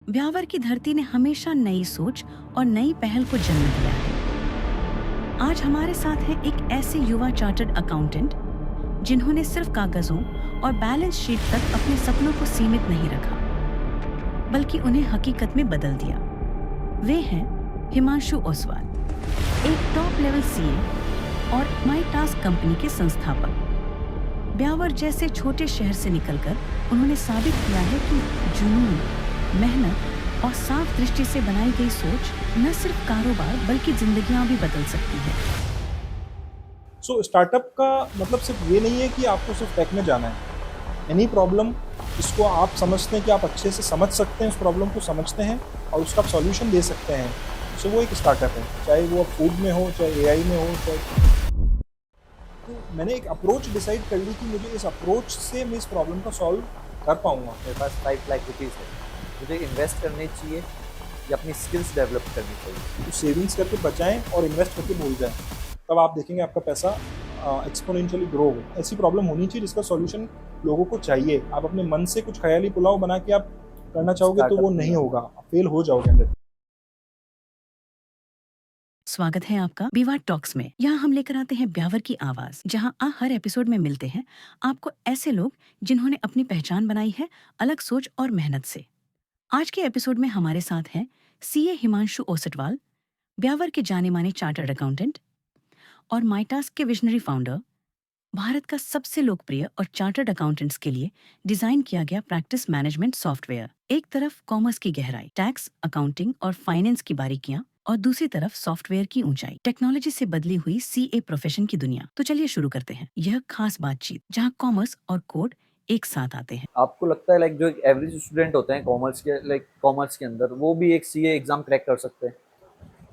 ब्यावर की धरती ने हमेशा नई सोच और नई पहल को जन्म दिया है। आज हमारे साथ है एक ऐसे युवा चार्टर्ड अकाउंटेंट जिन्होंने सिर्फ कागजों और बैलेंस शीट तक अपने सपनों को सीमित नहीं रखा, बल्कि उन्हें हकीकत में बदल दिया। वे हैं हिमांशु ओसवाल, एक टॉप लेवल सीए और माई टास्क कंपनी के संस्थापक। ब्यावर जैसे छोटे शहर से निकलकर उन्होंने साबित किया है कि जुनून, मेहनत और साफ दृष्टि से बनाई गई सोच न सिर्फ कारोबार बल्कि जिंदगियां भी बदल सकती है। स्टार्टअप का मतलब सिर्फ ये नहीं है कि आपको सिर्फ टेक में जाना है। एनी प्रॉब्लम जिसको आप समझते हैं कि आप अच्छे से समझ सकते हैं, उस प्रॉब्लम को समझते हैं और उसका आप सॉल्यूशन दे सकते हैं, वो एक स्टार्टअप है। चाहे वो फूड में हो, चाहे एआई में हो, चाहे तो मैंने एक अप्रोच डिसाइड कर ली कि मुझे इस अप्रोच से मैं इस प्रॉब्लम को सॉल्व कर पाऊंगा। मेरे पास 5 लाख रुपीज़ है, मुझे इन्वेस्ट करने चाहिए या अपनी स्किल्स डेवलप करनी चाहिए? तो सेविंग्स करके बचाएं और इन्वेस्ट करके भूल जाएं, तब आप देखेंगे आपका पैसा एक्सपोनेंशियली ग्रो हो। ऐसी प्रॉब्लम होनी चाहिए जिसका सॉल्यूशन लोगों को चाहिए। आप अपने मन से कुछ ख्याली पुलाव बना के आप करना चाहोगे तो वो स्टार्टअप नहीं नहीं होगा, फेल हो जाओगे अंदर। स्वागत है आपका बीवा टॉक्स में। यहाँ हम लेकर आते हैं ब्यावर की आवाज, जहाँ हर एपिसोड में मिलते हैं आपको ऐसे लोग जिन्होंने अपनी पहचान बनाई है अलग सोच और मेहनत से। आज के एपिसोड में हमारे साथ हैं सीए हिमांशु ओसटवाल, ब्यावर के जाने माने चार्टर्ड अकाउंटेंट और माइटास्क के विजनरी फाउंडर। भारत का सबसे लोकप्रिय और चार्टर्ड अकाउंटेंट्स के लिए डिजाइन किया गया प्रैक्टिस मैनेजमेंट सॉफ्टवेयर। एक तरफ कॉमर्स की गहराई, टैक्स, अकाउंटिंग और फाइनेंस की बारीकियां, और दूसरी तरफ सॉफ्टवेयर की ऊंचाई, टेक्नोलॉजी से बदली हुई सीए प्रोफेशन की दुनिया। तो चलिए शुरू करते हैं यह खास बातचीत जहां कॉमर्स और कोड एक साथ आते हैं। आपको लगता है जो एक एवरेज स्टूडेंट होते हैं कॉमर्स के अंदर, वो भी एक सीए एग्जाम क्रैक कर सकते हैं?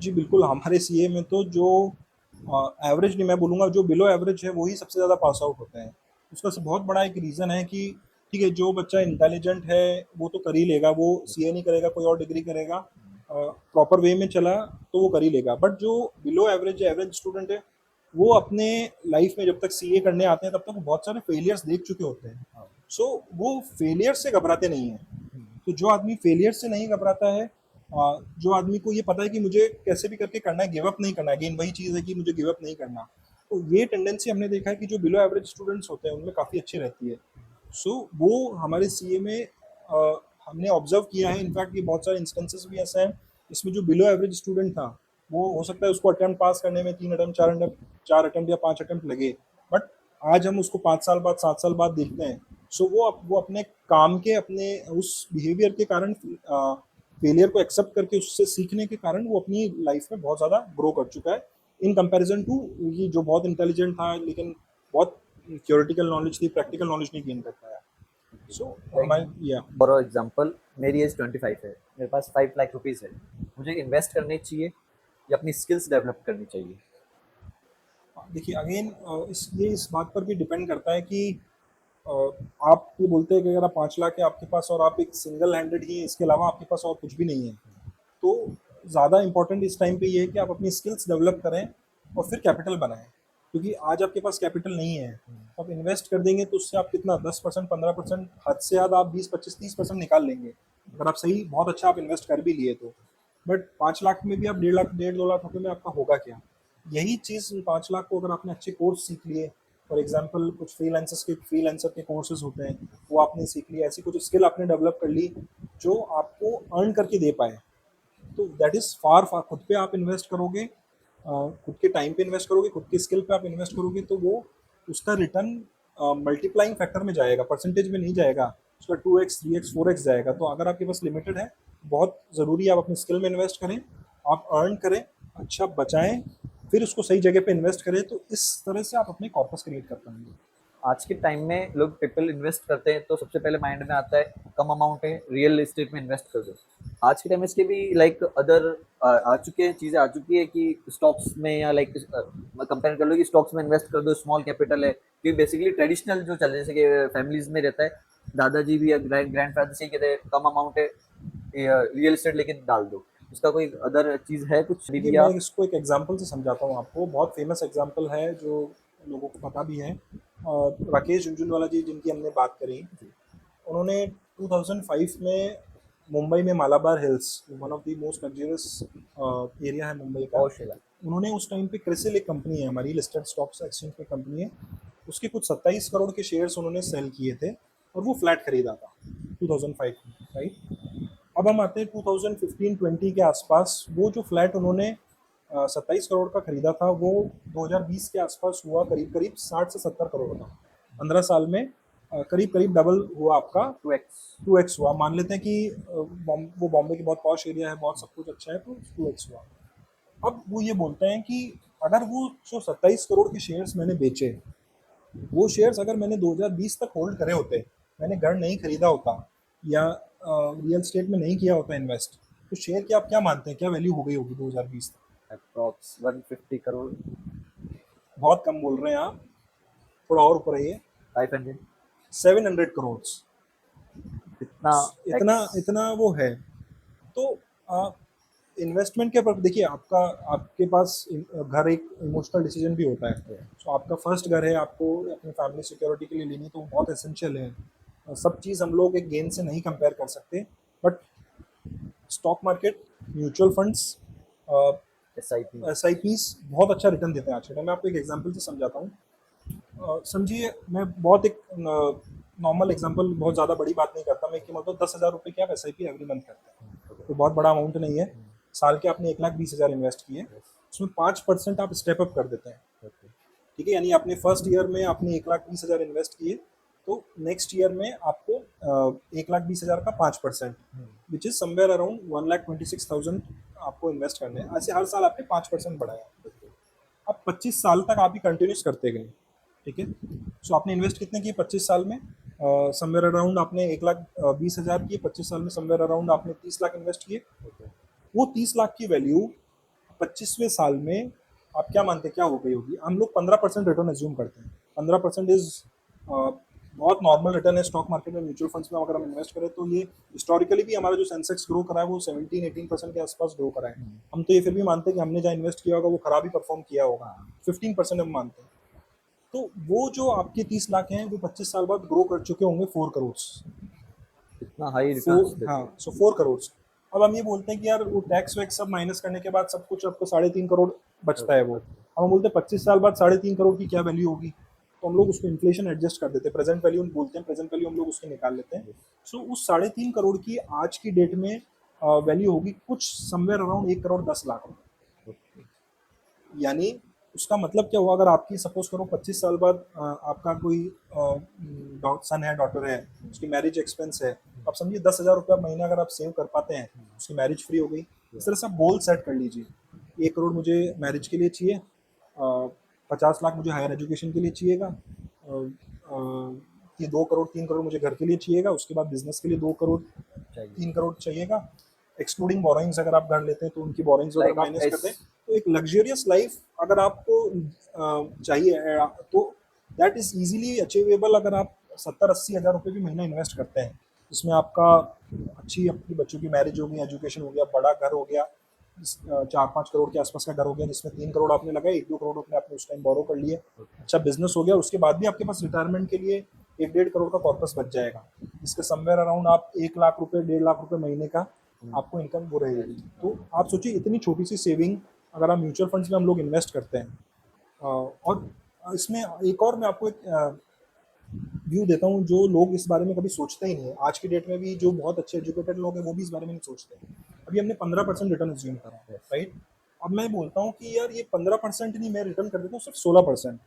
जी बिल्कुल, हमारे सीए में तो जो एवरेज नहीं मैं बोलूँगा, जो बिलो एवरेज है वही सबसे ज़्यादा पास आउट होते हैं। उसका बहुत बड़ा एक रीज़न है कि ठीक है, जो बच्चा इंटेलिजेंट है वो तो कर ही लेगा, वो सीए नहीं करेगा, कोई और डिग्री करेगा, प्रॉपर वे में चला तो वो कर ही लेगा। बट जो बिलो एवरेज एवरेज स्टूडेंट है, वो अपने लाइफ में जब तक सीए करने आते हैं तब तक वो बहुत सारे फेलियर्स देख चुके होते हैं। वो फेलियर से घबराते नहीं हैं। तो जो आदमी फेलियर से नहीं घबराता है, जो आदमी को ये पता है कि मुझे कैसे भी करके करना है, गिव अप नहीं करना है, अगेन वही चीज़ है कि मुझे गिव अप नहीं करना, तो ये टेंडेंसी हमने देखा है कि जो बिलो एवरेज स्टूडेंट्स होते हैं उनमें काफ़ी अच्छी रहती है। वो हमारे सीए में हमने ऑब्जर्व किया है। इनफैक्ट ये बहुत सारे इंस्टेंसेस भी ऐसे हैं इसमें जो बिलो एवरेज स्टूडेंट था, वो हो सकता है उसको अटेम्प्ट पास करने में 3 अटेम्प्ट 4 अटेम्प्ट या 5 अटेम्प्ट लगे, बट आज हम उसको 5 साल बाद 7 साल बाद देखते हैं। वो अपने काम के, अपने उस बिहेवियर के कारण, फेलियर को एक्सेप्ट करके उससे सीखने के कारण वो अपनी लाइफ में बहुत ज़्यादा ग्रो कर चुका है, इन कंपैरिजन टू ये जो बहुत इंटेलिजेंट था लेकिन बहुत थियोरेटिकल नॉलेज थी, प्रैक्टिकल नॉलेज नहीं गेन कर पाया। फॉर एग्जांपल, मेरी एज 25 है, मेरे पास 5 लाख रुपीज़ है, मुझे इन्वेस्ट करने चाहिए या अपनी स्किल्स डेवलप करनी चाहिए? देखिए अगेन इस बात पर भी डिपेंड करता है कि अ, आप ये बोलते हैं कि अगर आप 5 लाख है आपके पास और आप एक सिंगल हैंडेड ही हैं, इसके अलावा आपके पास और कुछ भी नहीं है, तो ज़्यादा इंपॉर्टेंट इस टाइम पे ये है कि आप अपनी स्किल्स डेवलप करें और फिर कैपिटल बनाएं। क्योंकि आज आपके पास कैपिटल नहीं है, तो आप इन्वेस्ट कर देंगे तो उससे आप कितना 10% 15%, हद से ज़्यादा आप 20 25 30% निकाल लेंगे, अगर आप सही बहुत अच्छा आप इन्वेस्ट कर भी लिए तो। बट 5 लाख में भी आप 1.5 लाख 1.5 2 लाख रुपये में आपका होगा क्या? यही चीज़ 5 लाख को अगर आपने अच्छे कोर्स सीख लिए, फॉर एग्जांपल कुछ फ्रीलांसर के कोर्सेज होते हैं, वो आपने सीख लिया, ऐसी कुछ स्किल आपने डेवलप कर ली जो आपको अर्न करके दे पाए, तो दैट इज़ फार फार। खुद पे आप इन्वेस्ट करोगे, खुद के टाइम पे इन्वेस्ट करोगे, खुद की स्किल पे आप इन्वेस्ट करोगे, तो वो उसका रिटर्न मल्टीप्लाइंग फैक्टर में जाएगा, परसेंटेज में नहीं जाएगा, उसका 2x 3x 4x जाएगा। तो अगर आपके पास लिमिटेड है, बहुत ज़रूरी है आप अपनी स्किल में इन्वेस्ट करें, आप अर्न करें, अच्छा बचाएं, फिर उसको सही जगह पे इन्वेस्ट करें, तो इस तरह से आप अपने कॉर्पस क्रिएट कर पाएंगे। आज के टाइम में लोग पीपल इन्वेस्ट करते हैं तो सबसे पहले माइंड में आता है कम अमाउंट है, रियल एस्टेट में इन्वेस्ट कर दो। आज के टाइम में इसके भी अदर आ चुके हैं, चीज़ें आ चुकी है कि स्टॉक्स में या कंपेयर कर लो कि स्टॉक्स में इन्वेस्ट कर दो, स्मॉल कैपिटल है, क्योंकि बेसिकली ट्रेडिशनल जो चल जैसे कि फैमिलीज में रहता है, दादाजी भी या ग्रैंड फादर से ही कहते हैं कम अमाउंट है, रियल एस्टेट लेके डाल दो। उसका कोई अदर चीज़ है कुछ देखिए आइडिया? मैं इसको एक एग्जांपल से समझाता हूँ आपको, बहुत फेमस एग्जांपल है जो लोगों को पता भी है। राकेश झुनझुनवाला जी जिनकी हमने बात करी, उन्होंने 2005 में मुंबई में Malabar hills, one of the most luxurious area है मुंबई का। बहुत शेला। उन्होंने उस टाइम पे क्रिसिल एक कंपनी है हमारी, लिस्टेड स्टॉक्स एक्सचेंज की कंपनी है, उसके कुछ 27 करोड़ के शेयर्स उन्होंने सेल किए थे और वो फ्लैट खरीदा था 2005 में, राइट। अब हम आते हैं 2015-20 के आसपास, वो जो फ्लैट उन्होंने 27 करोड़ का खरीदा था वो 2020 के आसपास हुआ करीब करीब 60 से 70 करोड़ का। 15 साल में करीब करीब डबल हुआ आपका, 2x हुआ। मान लेते हैं कि वो बॉम्बे की बहुत पॉश एरिया है, बहुत सब कुछ अच्छा है, तो 2x हुआ। अब वो ये बोलते हैं कि अगर वो जो 27 करोड़ के शेयर्स मैंने बेचे, वो शेयर्स अगर मैंने 2020 तक होल्ड करे होते, मैंने घर नहीं खरीदा होता या रियल स्टेट में नहीं किया होता इन्वेस्ट, तो शेयर की आप क्या मानते हैं क्या वैल्यू हो गई होगी 2020 तक? अप्रॉक्स 150 करोड़। बहुत कम बोल रहे हैं आप, थोड़ा और ऊपर आइए। 500। 700 करोड़। इतना इतना वो है। तो इन्वेस्टमेंट के पर देखिए, आपके पास घर एक इमोशनल डिसीजन भी होता है। तो आपका फर्स्ट घर है, आपको अपनी फैमिली सिक्योरिटी के लिए लेनी, तो बहुत एसेंशियल है। सब चीज़ हम लोग एक गेन से नहीं कंपेयर कर सकते, but stock market, mutual funds, SIPs बहुत अच्छा रिटर्न देते हैं आज के टाइम में। आपको एक एग्जांपल से समझाता हूँ। समझिए, मैं बहुत एक नॉर्मल एग्जांपल, बहुत ज़्यादा बड़ी बात नहीं करता मैं, कि मतलब 10,000 रुपये की आप SIP एवरी मंथ करते हैं, तो बहुत बड़ा अमाउंट नहीं है। साल के आपने 1,20,000 इन्वेस्ट किए, उसमें 5% आप स्टेप अप कर देते हैं, ठीक है। यानी आपने फर्स्ट ईयर में आपने 1,20,000 इन्वेस्ट किए, तो नेक्स्ट ईयर में आपको 1,20,000 का 5%, विच इज समवेयर अराउंड 1,26,000 आपको इन्वेस्ट करने हैं। ऐसे हर साल आपने 5% बढ़ाया। अब 25 साल तक आप ही कंटिन्यूस करते गए, ठीक है। सो आपने इन्वेस्ट कितने किए 25 साल में? समवेयर अराउंड आपने 1,20,000 किए 25 साल में, समवेयर अराउंड आपने 30 लाख इन्वेस्ट किए। वो 30 लाख की वैल्यू 25वें साल में आप क्या मानते हैं क्या हो गई होगी? हम लोग 15% रिटर्न एज्यूम करते हैं। 15% इज बहुत नॉर्मल रिटर्न है स्टॉक मार्केट में, म्यूचुअल फंड्स में अगर हम इन्वेस्ट करें तो। ये हिस्टोरिकली भी हमारा जो सेंसेक्स ग्रो करा है वो 17-18% के आसपास ग्रो करा है। हम तो ये फिर भी मानते हैं कि हमने जहाँ इन्वेस्ट किया होगा वो खराब ही परफॉर्म किया होगा, 15% हम मानते हैं। तो वो जो आपके 30 लाख हैं वो 25 साल बाद ग्रो कर चुके होंगे 4 करोड़। इतना हाई रिटर्न। हाँ, सो 4 करोड़। अब हम ये बोलते हैं कि यार वो टैक्स वैक्स सब माइनस करने के बाद सब कुछ आपको 3.5 करोड़ बचता है। वो अब हम बोलते हैं 25 साल बाद 3.5 करोड़ की क्या वैल्यू होगी, तो हम लोग उसको इन्फ्लेशन एडजस्ट कर देते हैं, प्रेजेंट वैल्यू बोलते हैं, प्रेजेंट वैल्यू हम लोग उसके निकाल लेते हैं। सो उस 3.5 करोड़ की आज की डेट में वैल्यू होगी कुछ समवेयर अराउंड 1,10,00,000 रुपये। यानी उसका मतलब क्या हुआ, अगर आपकी सपोज करो 25 साल बाद आपका कोई सन है, डॉटर है, उसकी मैरिज एक्सपेंस है, आप समझिए 10,000 रुपया महीना अगर आप सेव कर पाते हैं, उसकी मैरिज फ्री हो गई। इस तरह से आप गोल सेट कर लीजिए, 1 करोड़ मुझे मैरिज के लिए चाहिए, 50 लाख मुझे हायर एजुकेशन के लिए चाहिएगा, 2 करोड़ 3 करोड़ मुझे घर के लिए चाहिएगा, उसके बाद बिजनेस के लिए 2 करोड़ 3 करोड़ चाहिएगा। एक्सक्लूडिंग बोरोइंग्स अगर आप घर लेते हैं तो उनकी बोरोइंग्स अगर माइनस करते हैं, तो एक लग्जरियस लाइफ अगर आपको चाहिए तो दैट इज इजीली अचीवेबल अगर आप 70-80 हज़ार रुपये भी महीना इन्वेस्ट करते हैं। इसमें आपका अच्छी अपनी बच्चों की मैरिज हो गई, एजुकेशन हो गया, बड़ा घर हो गया, 4-5 करोड़ के आसपास का घर हो गया, जिसमें 3 करोड़ आपने लगाए, 1-2 करोड़ रुपये आपने उस टाइम बोरो कर लिए, अच्छा बिजनेस हो गया। उसके बाद भी आपके पास रिटायरमेंट के लिए 1-1.5 करोड़ का कॉर्पस बच जाएगा। इसके समवेयर अराउंड आप 1 लाख रुपये 1.5 लाख रुपये महीने का आपको इनकम वो रहेगी। तो आप सोचिए इतनी छोटी सी सेविंग अगर आप म्यूचुअल फंड्स में हम लोग इन्वेस्ट करते हैं। और इसमें एक और मैं आपको एक व्यू देता हूँ, जो लोग इस बारे में कभी सोचते ही नहीं है। आज की डेट में भी जो बहुत अच्छे एजुकेटेड लोग हैं वो भी इस बारे में नहीं सोचते। अभी हमने 15% रिटर्न एज्यूम करा है, राइट। अब मैं बोलता हूँ कि यार ये 15% नहीं, मैं रिटर्न कर देता हूँ सिर्फ 16%।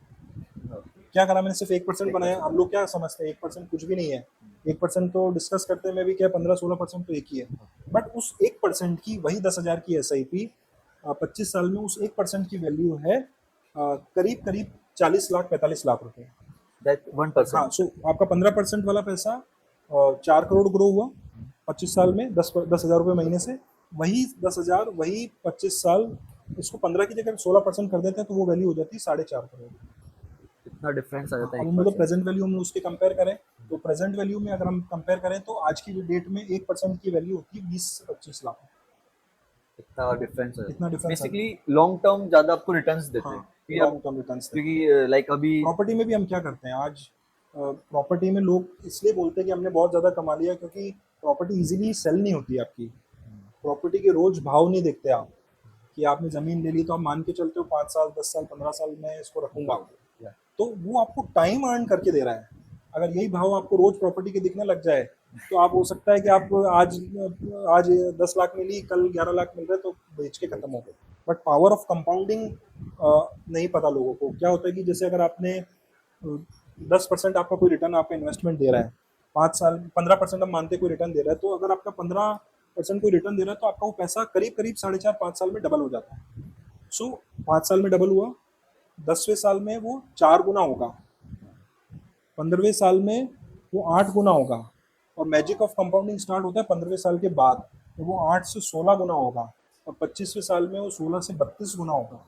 क्या करा मैंने, सिर्फ 1% बनाया। आप लोग क्या समझते हैं 1% कुछ भी नहीं है, 1% तो डिस्कस करते हैं, मैं भी क्या 15-16% तो एक ही है। बट उस 1% की वही 10,000 की SIP 25 साल में उस 1% की वैल्यू है करीब करीब 40 लाख 45 लाख रुपए। That 1%. हाँ, सो आपका 15% वाला पैसा 4 करोड़ ग्रो हुआ 25 साल में, 10,000 रुपये महीने से। वही 10,000 वही 25 साल, इसको 15 की जगह 16% कर देते हैं तो वो वैल्यू हो जाती है 4.5 करोड़। इतना डिफरेंस आ जाता है। अब हम लोग प्रेजेंट वैल्यू हम उसके कंपेयर करें तो प्रेजेंट वैल्यू में अगर हम कंपेयर करें तो आज की डेट में 1% की वैल्यू होती है 20 से 25 लाख। इतना डिफरेंस है। इतना डिफरेंस है। बेसिकली लॉन्ग टर्म ज्यादा आपको रिटर्न्स देते हैं। लॉन्ग टर्म रिटर्न्स देते हैं। क्योंकि लाइक अभी प्रॉपर्टी में भी हम क्या करते हैं आज, प्रॉपर्टी में लोग इसलिए बोलते हैं कि हमने बहुत ज़्यादा कमा लिया क्योंकि प्रॉपर्टी इजीली सेल नहीं होती आपकी। प्रॉपर्टी के रोज भाव नहीं देखते आप कि आपने ज़मीन ले ली तो आप मान के चलते हो 5 साल 10 साल 15 साल मैं इसको रखूंगा, तो वो आपको टाइम अर्न करके दे रहा है। अगर यही भाव आपको रोज प्रॉपर्टी के दिखने लग जाए तो आप हो सकता है कि आप आज आज 10 लाख मिली कल 11 लाख मिल रहे तो बेच के खत्म हो गए। बट पावर ऑफ कंपाउंडिंग नहीं पता लोगों को। क्या होता है कि जैसे अगर आपने 10% आपका कोई रिटर्न आपका इन्वेस्टमेंट दे रहा है, 5 साल 15% हम मानते हैं कोई रिटर्न दे रहा है, तो अगर आपका 15% कोई रिटर्न दे रहा है तो आपका वो पैसा करीब करीब 4.5-5 साल में डबल हो जाता है। सो 5 साल में डबल हुआ, 10वें साल में वो 4 गुना होगा, 15वें साल में वो 8 गुना होगा, और मैजिक ऑफ कंपाउंडिंग स्टार्ट होता है 15वें साल के बाद, तो वो 8 से 16 गुना होगा, और 25वें साल में वो 16 से 32 गुना होगा।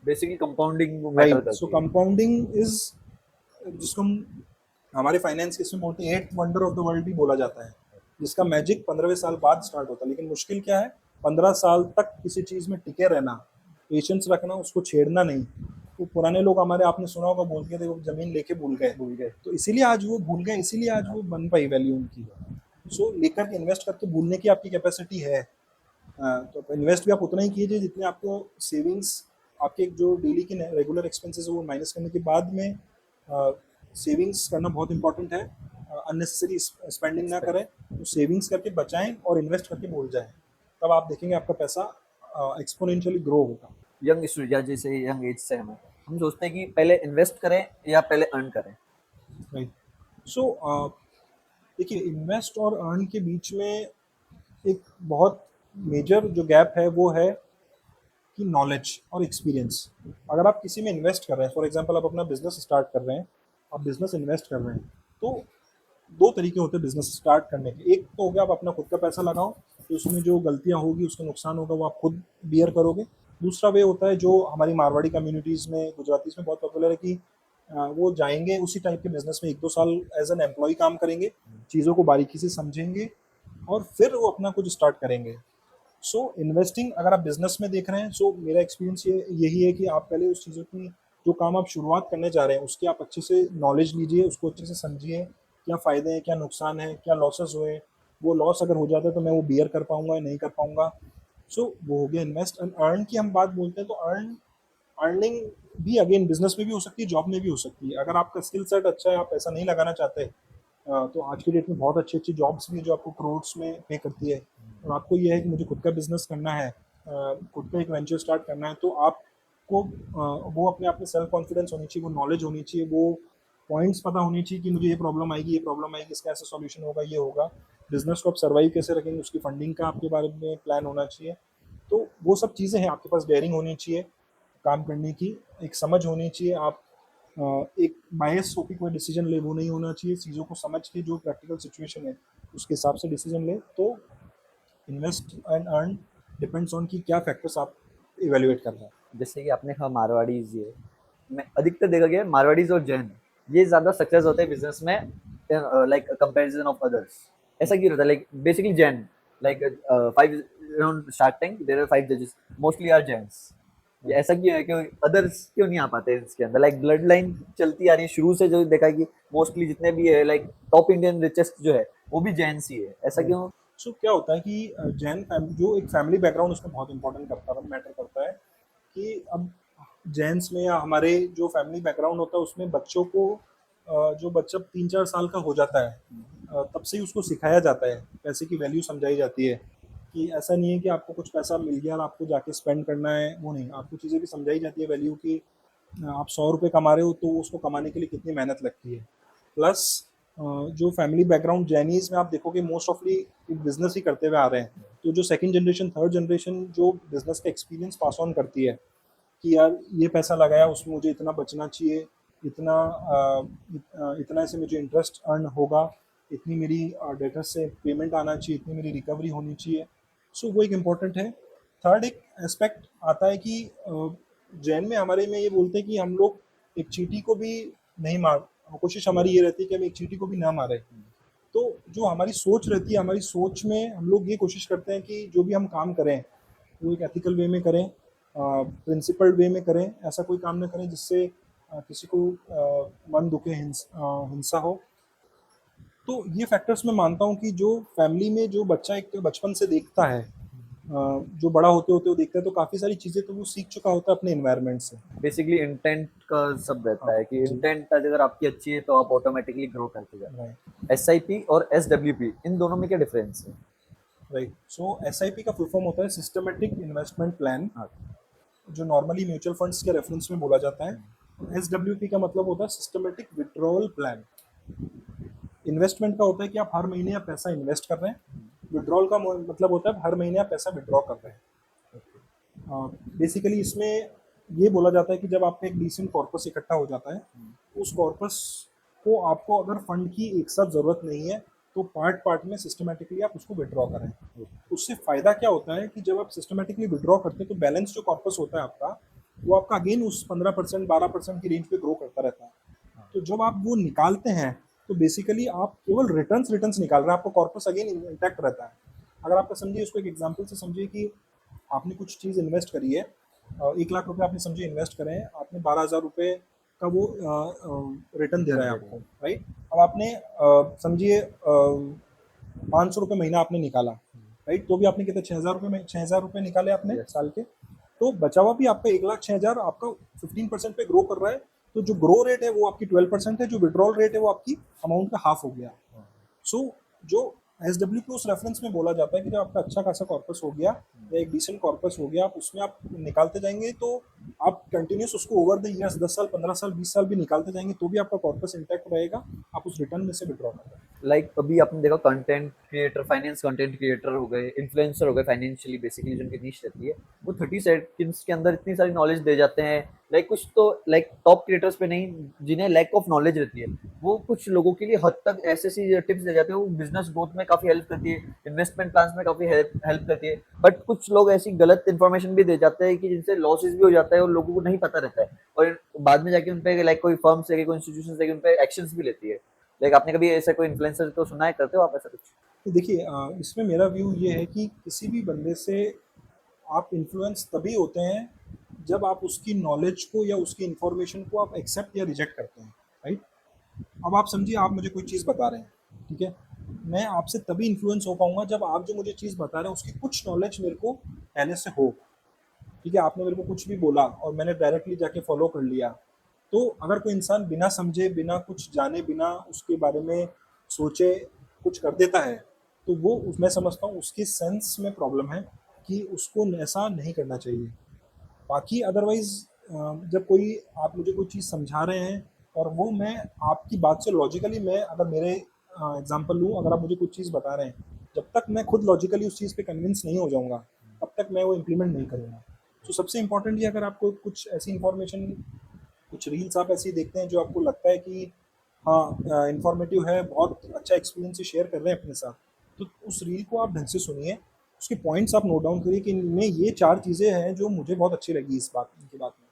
बेसिकली कंपाउंडिंग मैटर राइट, सो करती है। कंपाउंडिंग इज, जिसको हम हमारे फाइनेंस के इसमें बोलते हैं 8th wonder of the world भी बोला जाता है, जिसका मैजिक 15वें साल बाद स्टार्ट होता है। लेकिन मुश्किल क्या है, 15 साल तक किसी चीज़ में टिके रहना, पेशेंस रखना, उसको छेड़ना नहीं। तो पुराने लोग हमारे, आपने सुना होगा, बोल के थे वो ज़मीन लेके भूल गए, तो इसीलिए आज वो भूल गए, इसीलिए आज वो बन पाई वैल्यू उनकी। सो लेकर के इन्वेस्ट करके भूलने की आपकी कैपेसिटी है। तो इन्वेस्ट भी आप उतना ही कीजिए जितने आपको सेविंग्स, आपके जो डेली की रेगुलर एक्सपेंसेस वो माइनस करने के बाद में सेविंग्स करना बहुत इंपॉर्टेंट है। अननेसेसरी स्पेंडिंग ना करें, तो सेविंग्स करके बचाएं और इन्वेस्ट करके भूल जाएं, तब आप देखेंगे आपका पैसा एक्सपोनेंशियली ग्रो होगा। यंग स्टूडेंट या जैसे यंग एज से हम सोचते हैं कि पहले इन्वेस्ट करें या पहले अर्न करें। राइट, सो देखिए, इन्वेस्ट और अर्न के बीच में एक बहुत मेजर जो गैप है वो है कि नॉलेज और एक्सपीरियंस। अगर आप किसी में इन्वेस्ट कर रहे हैं, फॉर एग्जांपल आप अपना बिजनेस स्टार्ट कर रहे हैं, आप बिजनेस इन्वेस्ट कर रहे हैं, तो दो तरीके होते हैं बिजनेस स्टार्ट करने के। एक तो हो गया आप अपना खुद का पैसा लगाओ, तो उसमें जो गलतियां होगी, उसका नुकसान होगा, वो आप खुद बियर करोगे। दूसरा वे होता है जो हमारी मारवाड़ी कम्युनिटीज़ में, गुजरातीज़ में बहुत पॉपुलर है कि वो जाएंगे उसी टाइप के बिजनेस में 1-2 साल एज एन एम्प्लॉय काम करेंगे, चीज़ों को बारीकी से समझेंगे और फिर वो अपना कुछ स्टार्ट करेंगे। सो इन्वेस्टिंग अगर आप बिजनेस में देख रहे हैं, सो मेरा एक्सपीरियंस यही है कि आप पहले उस चीज़ों की, जो काम आप शुरुआत करने जा रहे हैं, उसकी आप अच्छे से नॉलेज लीजिए, उसको अच्छे से समझिए, क्या फ़ायदे हैं, क्या नुकसान है, क्या लॉसेस हुए, वो लॉस अगर हो जाता है तो मैं वो बियर कर पाऊंगा या नहीं कर पाऊंगा। सो वो हो गया इन्वेस्ट। एंड अर्न की हम बात बोलते हैं तो अर्निंग भी अगेन बिजनेस में भी हो सकती है, जॉब में भी हो सकती है। अगर आपका स्किल सेट अच्छा है, आप पैसा नहीं लगाना चाहते, तो आज की डेट में बहुत अच्छी अच्छी जॉब्स भी है जो आपको करोड्स में पे करती है, और आपको ये है कि मुझे खुद का बिजनेस करना है, खुद का एक वेंचर स्टार्ट करना है, तो आपको वो अपने आप में सेल्फ कॉन्फिडेंस होनी चाहिए, वो नॉलेज होनी चाहिए, वो पॉइंट्स पता होनी चाहिए कि मुझे ये प्रॉब्लम आएगी, ये प्रॉब्लम आएगी, इसका ऐसा सॉल्यूशन होगा, ये होगा। बिजनेस को आप सर्वाइव कैसे रखेंगे, उसकी फंडिंग का आपके बारे में प्लान होना चाहिए। तो वो सब चीज़ें हैं, आपके पास डेयरिंग होनी चाहिए काम करने की, एक समझ होनी चाहिए। आप एक बायस होकर कोई डिसीजन ले वो नहीं होना चाहिए, चीज़ों को समझ के जो प्रैक्टिकल सिचुएशन है उसके हिसाब से डिसीजन ले। तो invest and earn depends on कि क्या फैक्टर्स आप इवेल्युएट कर रहे हैं। जैसे कि आपने कहा मारवाड़ीज, ये मैं अधिकतर देखा गया है, मारवाड़ीज और जैन ये ज्यादा सक्सेस होते हैं बिजनेस में, लाइक कंपैरिजन ऑफ अदर्स। ऐसा क्यों रहता है? Like basically Jain, like 5 around starting there are 5 जजेस, मोस्टली आर जेंट्स। ये ऐसा क्यों है कि अदर्स क्यों नहीं आ पाते इसके अंदर? लाइक ब्लड लाइन चलती आ रही है शुरू से, जो देखा है कि मोस्टली जितने भी है, लाइक टॉप इंडियन रिचेस्ट जो है वो भी जेंट्स ही है। ऐसा क्यों? सो क्या होता है कि जैन जो एक फैमिली बैकग्राउंड उसमें बहुत इंपॉर्टेंट करता है, मैटर करता है कि अब जेंट्स में या हमारे जो फैमिली बैकग्राउंड होता है उसमें बच्चों को जो बच्चा 3-4 साल का हो जाता है, तब से ही उसको सिखाया जाता है, पैसे की वैल्यू समझाई जाती है कि ऐसा नहीं है कि आपको कुछ पैसा मिल गया और आपको जाके स्पेंड करना है, वो नहीं, आपको चीज़ें भी समझाई जाती है वैल्यू की। आप 100 रुपये कमा रहे हो तो उसको कमाने के लिए कितनी मेहनत लगती है। प्लस जो फैमिली बैकग्राउंड जैनीज़ में आप देखोगे मोस्ट ऑफली बिजनेस ही करते हुए आ रहे हैं, तो जो सेकंड जनरेशन थर्ड जनरेशन जो बिजनेस का एक्सपीरियंस पास ऑन करती है कि यार ये पैसा लगाया उसमें मुझे इतना बचना चाहिए, इतना से मुझे इंटरेस्ट अर्न होगा, इतनी मेरी डेटर से पेमेंट आना चाहिए, इतनी मेरी रिकवरी होनी चाहिए। सो वो एक इम्पॉर्टेंट है। थर्ड एक एस्पेक्ट आता है कि जैन में हमारे में ये बोलते हैं कि हम लोग एक चींटी को भी नहीं मार, कोशिश हमारी ये रहती है कि हम एक चींटी को भी ना मारें। तो जो हमारी सोच रहती है, हमारी सोच में हम लोग ये कोशिश करते हैं कि जो भी हम काम करें वो एक एथिकल वे में करें, प्रिंसिपल्ड वे में करें, ऐसा कोई काम ना करें जिससे किसी को मन दुखे, हिंसा हो। तो ये फैक्टर्स मैं मानता हूँ कि जो फैमिली में जो बच्चा एक बचपन से देखता है, जो बड़ा होते होते वो देखता है, तो काफ़ी सारी चीज़ें तो वो सीख चुका होता है अपने इन्वायरमेंट से। बेसिकली इंटेंट का सब रहता हाँ है कि जी। इंटेंट अगर आपकी अच्छी है तो आप ऑटोमेटिकली ग्रो करते जाते राइट। हैं। एसआईपी और एसडब्ल्यूपी इन दोनों में क्या डिफरेंस है? राइट, सो एसआईपी का फुल फॉर्म होता है सिस्टमेटिक इन्वेस्टमेंट प्लान, हाँ। जो नॉर्मली म्यूचुअल फंड्स के रेफरेंस में बोला जाता है। एसडब्ल्यूपी का मतलब होता है सिस्टमेटिक विड्रॉवल प्लान। इन्वेस्टमेंट का होता है कि आप हर महीने आप पैसा इन्वेस्ट कर रहे हैं। विड्रॉल का मतलब होता है हर महीने आप पैसा विड्रॉ कर रहे हैं। बेसिकली इसमें ये बोला जाता है कि जब आपका एक डिसेंट कॉर्पस इकट्ठा हो जाता है, उस कॉर्पस को आपको अगर फंड की एक साथ ज़रूरत नहीं है, तो पार्ट पार्ट में सिस्टमेटिकली आप उसको विड्रॉ करें। उससे फ़ायदा क्या होता है कि जब आप सिस्टमेटिकली विड्रॉ करते हैं तो बैलेंस जो कॉर्पस होता है आपका, वो आपका अगेन उस 15% 12% की रेंज पे ग्रो करता रहता है। तो जब आप वो निकालते हैं तो बेसिकली आप केवल रिटर्न्स निकाल रहे हैं, आपका कॉर्पस अगेन इंटैक्ट रहता है। अगर आपका समझिए, उसको एक एग्जांपल से समझिए कि आपने कुछ चीज़ इन्वेस्ट करी है, 1,00,000 रुपये आपने समझिए इन्वेस्ट करे हैं, आपने 12,000 रुपये का वो रिटर्न दे रहा है आपको, राइट। अब आपने समझिए 500 रुपये महीना आपने निकाला, राइट, तो भी आपने कितने 6,000 रुपये में 6,000 रुपये निकाले आपने Yes. साल के। तो बचा हुआ भी आपका 1,06,000 आपका 15% पे ग्रो कर रहा है। तो जो ग्रो रेट है वो आपकी 12% है, जो विड्रॉल रेट है वो आपकी अमाउंट का हाफ हो गया। सो जो एसडब्ल्यू के उस रेफरेंस में बोला जाता है कि जब आपका अच्छा खासा कॉर्पस हो गया या एक डिसेंट कॉर्पस हो गया, आप उसमें आप निकालते जाएंगे, तो आप कंटिन्यूस उसको ओवर द ईयर्स 10 साल 15 साल 20 साल भी निकालते जाएंगे तो भी आपका कॉर्पस इंटैक्ट रहेगा, आप उस रिटर्न में से विड्रॉ कर रहे हैं। लाइक अभी आपने देखा content creator, finance content creator हो गए, इन्फ्लुएंसर हो गए, फाइनेंशियली बेसिकली जिनकी नीश रहती है, वो 30 सेकंड्स के अंदर इतनी सारी नॉलेज दे जाते हैं। लाइक कुछ तो लाइक टॉप क्रिएटर्स पे नहीं, जिन्हें लैक ऑफ नॉलेज रहती है, वो कुछ लोगों के लिए हद तक ऐसे ऐसी टिप्स दे जाते हैं, वो बिजनेस ग्रोथ में काफी हेल्प करती है, इन्वेस्टमेंट प्लान्स में काफी हेल्प करती है। बट कुछ लोग ऐसी गलत इन्फॉर्मेशन भी दे जाते हैं कि जिनसे लॉसेस भी हो जाता है और लोगों को नहीं पता रहता है, और बाद में जाके उन पे लाइक कोई फर्म से कोई इंस्टीट्यूशन से उन पे एक्शंस भी लेती है। लाइक आपने कभी ऐसा कोई इन्फ्लुएंसर तो सुना है, करते हो आप ऐसा कुछ? तो देखिए, इसमें मेरा व्यू ये है कि किसी भी बंदे से आप इन्फ्लुएंस तभी होते हैं जब आप उसकी नॉलेज को या उसकी इन्फॉर्मेशन को आप एक्सेप्ट या रिजेक्ट करते हैं, राइट। अब आप समझिए, आप मुझे कोई चीज़ बता रहे हैं, ठीक है, मैं आपसे तभी इन्फ्लुएंस हो पाऊंगा जब आप जो मुझे चीज़ बता रहे हैं उसकी कुछ नॉलेज मेरे को पहले से हो। ठीक है, आपने मेरे को कुछ भी बोला और मैंने डायरेक्टली जाके फॉलो कर लिया, तो अगर कोई इंसान बिना समझे, बिना कुछ जाने, बिना उसके बारे में सोचे कुछ कर देता है, तो वो मैं समझता हूँ उसकी सेंस में प्रॉब्लम है कि उसको ऐसा नहीं करना चाहिए। बाकी अदरवाइज़ जब कोई आप मुझे कोई चीज़ समझा रहे हैं और वो मैं आपकी बात से लॉजिकली, मैं अगर मेरे एग्जांपल लूँ, अगर आप मुझे कुछ चीज़ बता रहे हैं, जब तक मैं खुद लॉजिकली उस चीज़ पे कन्विंस नहीं हो जाऊँगा, तब तक मैं वो इम्प्लीमेंट नहीं करूँगा। तो सबसे इम्पोर्टेंट ये, अगर आपको कुछ ऐसी इन्फॉर्मेशन, कुछ रील्स आप ऐसी देखते हैं जो आपको लगता है कि हाँ इन्फॉर्मेटिव है, बहुत अच्छा एक्सपीरियंस शेयर कर रहे हैं अपने साथ, तो उस रील को आप ढंग से सुनिए, उसके पॉइंट्स आप नोट डाउन करिए कि इनमें ये 4 चीज़ें हैं जो मुझे बहुत अच्छी लगी इस बात इनकी बात में।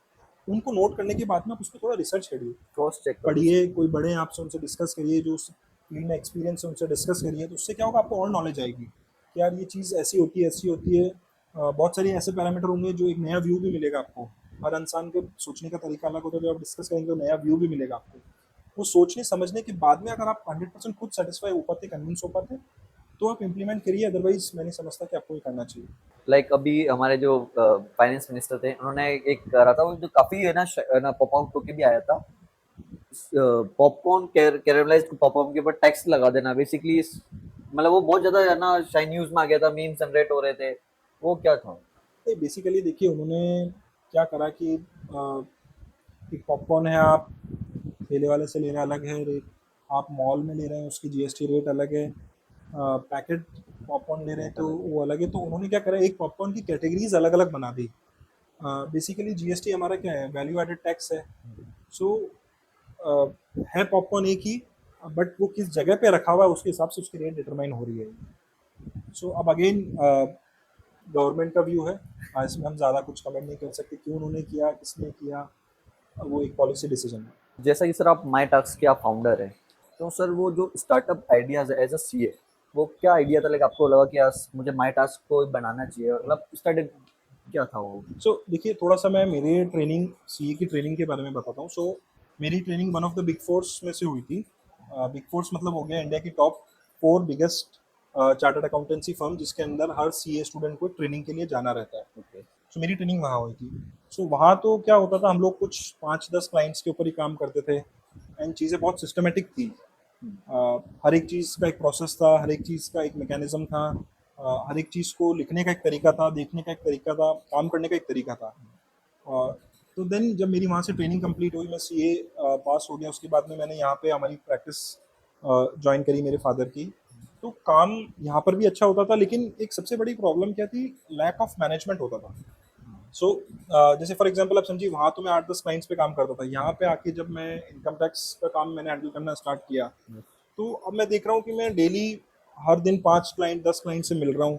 उनको नोट करने के बाद में आप उस पर थोड़ा रिसर्च करिए, क्रॉस चेक पढ़िए, कोई बड़े हैं आपसे, उनसे डिस्कस करिए, जो उस फील्ड में एक्सपीरियंस है उनसे डिस्कस करिए, तो उससे क्या होगा, आपको और नॉलेज आएगी कि यार ये चीज़ ऐसी होती है, ऐसी होती है। बहुत सारे ऐसे पैरामीटर होंगे जो एक नया व्यू भी मिलेगा आपको। हर इंसान के सोचने का तरीका अलग होता है, जब आप डिस्कस करेंगे तो नया व्यू भी मिलेगा आपको। वो सोचने समझने के बाद में अगर आप 100% खुद सेटिस्फाई हो पाते, कन्विंस हो पाते, तो आप इम्प्लीमेंट करिए, अदरवाइज मैं नहीं समझता कि आपको ये करना चाहिए। लाइक अभी हमारे जो फाइनेंस मिनिस्टर थे, उन्होंने एक करा था, वो जो काफी है ना पॉप आउट होके भी आया था, पॉपकॉर्न कैरेमलाइज्ड पॉपकॉर्न के ऊपर टैक्स लगा देना बेसिकली। मतलब वो बहुत ज्यादा है ना शाइन न्यूज में आ गया था, मीम जनरेट हो रहे थे, वो क्या था? तो बेसिकली देखिए, उन्होंने क्या करा कि एक पॉपकॉर्न है, आप ठेले वाले से ले रहे हैं अलग है रेट, आप मॉल में ले रहे हैं उसकी जीएसटी रेट अलग है, पैकेट पॉपकॉर्न ले रहे हैं तो वो अलग है। तो उन्होंने क्या करा, एक पॉपकॉर्न की कैटेगरीज अलग अलग बना दी। बेसिकली जीएसटी हमारा क्या है, वैल्यू एडेड टैक्स है। सो है पॉपकॉर्न एक ही, बट वो किस जगह पे रखा हुआ है उसके हिसाब से उसकी रेट डिटरमाइन हो रही है। सो अब अगेन गवर्नमेंट का व्यू है, इसमें हम ज़्यादा कुछ कमेंट नहीं कर सकते, क्यों उन्होंने किया, किसने किया, वो एक पॉलिसी डिसीजन है। जैसा कि सर आप माई टास्क के आप फाउंडर हैं, तो सर वो जो स्टार्टअप आइडियाज है एज अ सीए, वो क्या आइडिया था, लाइक आपको लगा कि यार मुझे माई टास्क को बनाना चाहिए, मतलब स्टार्ट क्या था वो? सो देखिए, थोड़ा सा मैं मेरे ट्रेनिंग, सीए की ट्रेनिंग के बारे में बताता हूँ। सो मेरी training one of the big force में से हुई थी, बिग फोर्स मतलब हो गया इंडिया की top 4 biggest chartered accountancy firm, जिसके अंदर हर सीए स्टूडेंट को ट्रेनिंग के लिए जाना रहता है। ओके। सो मेरी ट्रेनिंग वहाँ हुई थी। सो वहाँ तो क्या होता था, हम लोग कुछ 5-10 क्लाइंट्स के ऊपर ही काम करते थे, एंड चीज़ें बहुत सिस्टमेटिक थी। हर एक चीज़ का एक प्रोसेस था, हर एक चीज़ का एक मैकेनिज्म था, हर एक चीज़ को लिखने का एक तरीका था, देखने का एक तरीका था, काम करने का एक तरीका था। तो देन जब मेरी वहाँ से ट्रेनिंग कंप्लीट हुई, मैं सीए पास हो गया, उसके बाद में मैंने यहाँ पे हमारी प्रैक्टिस ज्वाइन करी मेरे फादर की। तो काम यहाँ पर भी अच्छा होता था, लेकिन एक सबसे बड़ी प्रॉब्लम क्या थी, लैक ऑफ मैनेजमेंट होता था। सो जैसे फॉर एग्जांपल आप समझिए, वहाँ तो मैं 8-10 क्लाइंट्स पे काम करता था, यहाँ पे आके जब मैं इनकम टैक्स का काम मैंने हैंडल करना स्टार्ट किया, तो अब मैं देख रहा हूँ कि मैं डेली हर दिन 5 क्लाइंट 10 क्लाइंट से मिल रहा हूँ,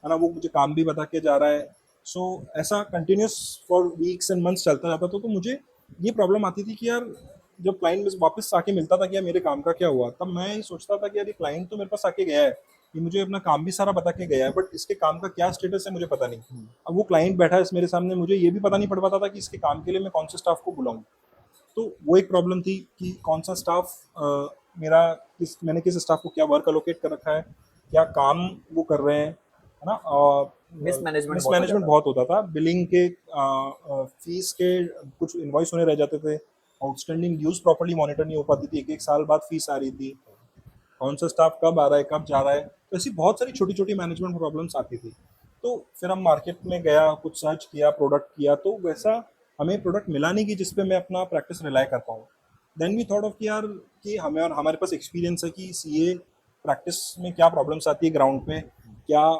है ना, वो मुझे काम भी बता के जा रहा है। सो ऐसा continuous for weeks and months चलता जाता था। तो मुझे ये प्रॉब्लम आती थी कि यार, जब क्लाइंट वापस आके मिलता था कि यार मेरे काम का क्या हुआ, तब मैं ये सोचता था कि यार ये क्लाइंट तो मेरे पास आके गया है, ये मुझे अपना काम भी सारा बता के गया है, बट इसके काम का क्या स्टेटस है मुझे पता नहीं। अब वो क्लाइंट बैठा है मेरे सामने, मुझे ये भी पता नहीं पड़ पाता था कि इसके काम के लिए मैं कौन से स्टाफ को बुलाऊं। तो वो एक प्रॉब्लम थी कि कौन सा स्टाफ मेरा, मैंने किस स्टाफ को क्या वर्क अलोकेट कर रखा है, क्या काम वो कर रहे हैं, है ना। मिसमैनेजमेंट बहुत हो मिसमैनेजमेंट जाता बहुत होता था, बिलिंग के फीस के कुछ इन्वॉइस होने रह जाते थे, आउटस्टैंडिंग ड्यूज प्रॉपर्ली मॉनिटर नहीं हो पाती थी, एक एक साल बाद फीस आ रही थी, कौन सा स्टाफ कब आ रहा है कब जा रहा है। तो ऐसी बहुत सारी छोटी छोटी मैनेजमेंट प्रॉब्लम्स आती थी। तो फिर हम मार्केट में गया, कुछ सर्च किया, प्रोडक्ट किया, तो वैसा हमें प्रोडक्ट मिला नहीं कि जिसपे मैं अपना प्रैक्टिस रिलाई कर पाऊँ। देन वी थॉट ऑफ कि यार, कि हमें और हमारे पास एक्सपीरियंस है कि सीए प्रैक्टिस में क्या प्रॉब्लम्स आती है ग्राउंड पे, क्या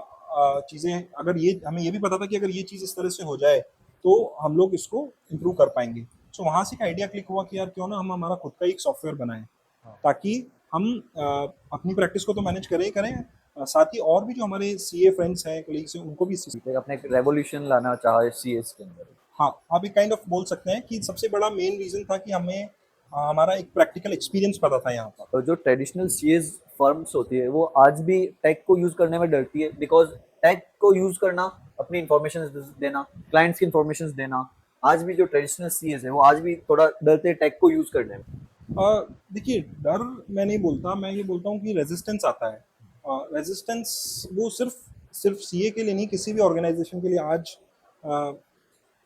चीज़ें, अगर ये हमें ये भी पता था कि अगर ये चीज़ इस तरह से हो जाए तो हम लोग इसको इम्प्रूव कर पाएंगे। सो वहाँ से एक आइडिया क्लिक हुआ कि यार क्यों ना हम हमारा खुद का एक सॉफ्टवेयर बनाएं, ताकि हम अपनी प्रैक्टिस को तो मैनेज करें ही करें, साथ ही और भी जो हमारे सीए फ्रेंड्स हैं, कलीग्स हैं, उनको भी है। अपने एक रेवोल्यूशन लाना चाहा सीएस के अंदर। हाँ, आप एक काइंड ऑफ बोल सकते हैं कि सबसे बड़ा मेन रीज़न था कि हमें हमारा एक प्रैक्टिकल एक्सपीरियंस पता था यहाँ पर। और जो ट्रेडिशनल सीएस फर्म्स होती है वो आज भी टेक को यूज करने में डरती है, बिकॉज टेक को यूज करना, अपनी इंफॉर्मेशन देना, क्लाइंट्स की इंफॉर्मेशन देना, आज भी जो ट्रेडिशनल सीएस है वो आज भी थोड़ा डरते हैं टेक को यूज करने में। देखिए, डर मैं नहीं बोलता, मैं ये बोलता हूँ कि रेजिस्टेंस आता है। रेजिस्टेंस वो सिर्फ सिर्फ सीए के लिए नहीं, किसी भी ऑर्गेनाइजेशन के लिए आज अ,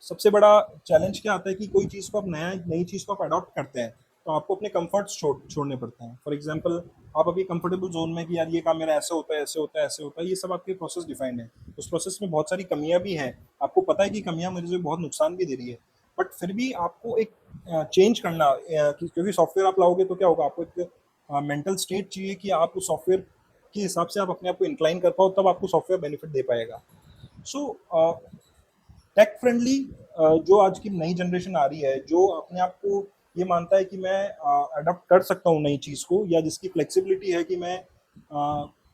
सबसे बड़ा चैलेंज क्या आता है कि कोई चीज़ को आप नई चीज़ को आप अडॉप्ट करते हैं, तो आपको अपने कंफर्ट्स छोड़ने पड़ते हैं। फॉर एग्जांपल, आप अभी कंफर्टेबल जोन में कि यार ये काम मेरा ऐसे होता है, ऐसे होता है, ऐसे होता है, ये सब आपके प्रोसेस डिफाइंड है। उस प्रोसेस में बहुत सारी कमियां भी हैं, आपको पता है कि कमियां मुझे बहुत नुकसान भी दे रही है, बट फिर भी आपको एक चेंज करना, क्योंकि सॉफ्टवेयर आप लाओगे तो क्या होगा, आपको एक मेंटल स्टेट चाहिए कि आप उस सॉफ्टवेयर के हिसाब से आप अपने आप को इंक्लाइन कर पाओ, तब आपको सॉफ्टवेयर बेनिफिट दे पाएगा। सो टेक फ्रेंडली जो आज की नई जनरेशन आ रही है, जो अपने आप को ये मानता है कि मैं अडॉप्ट कर सकता हूँ नई चीज़ को, या जिसकी फ्लेक्सिबिलिटी है कि मैं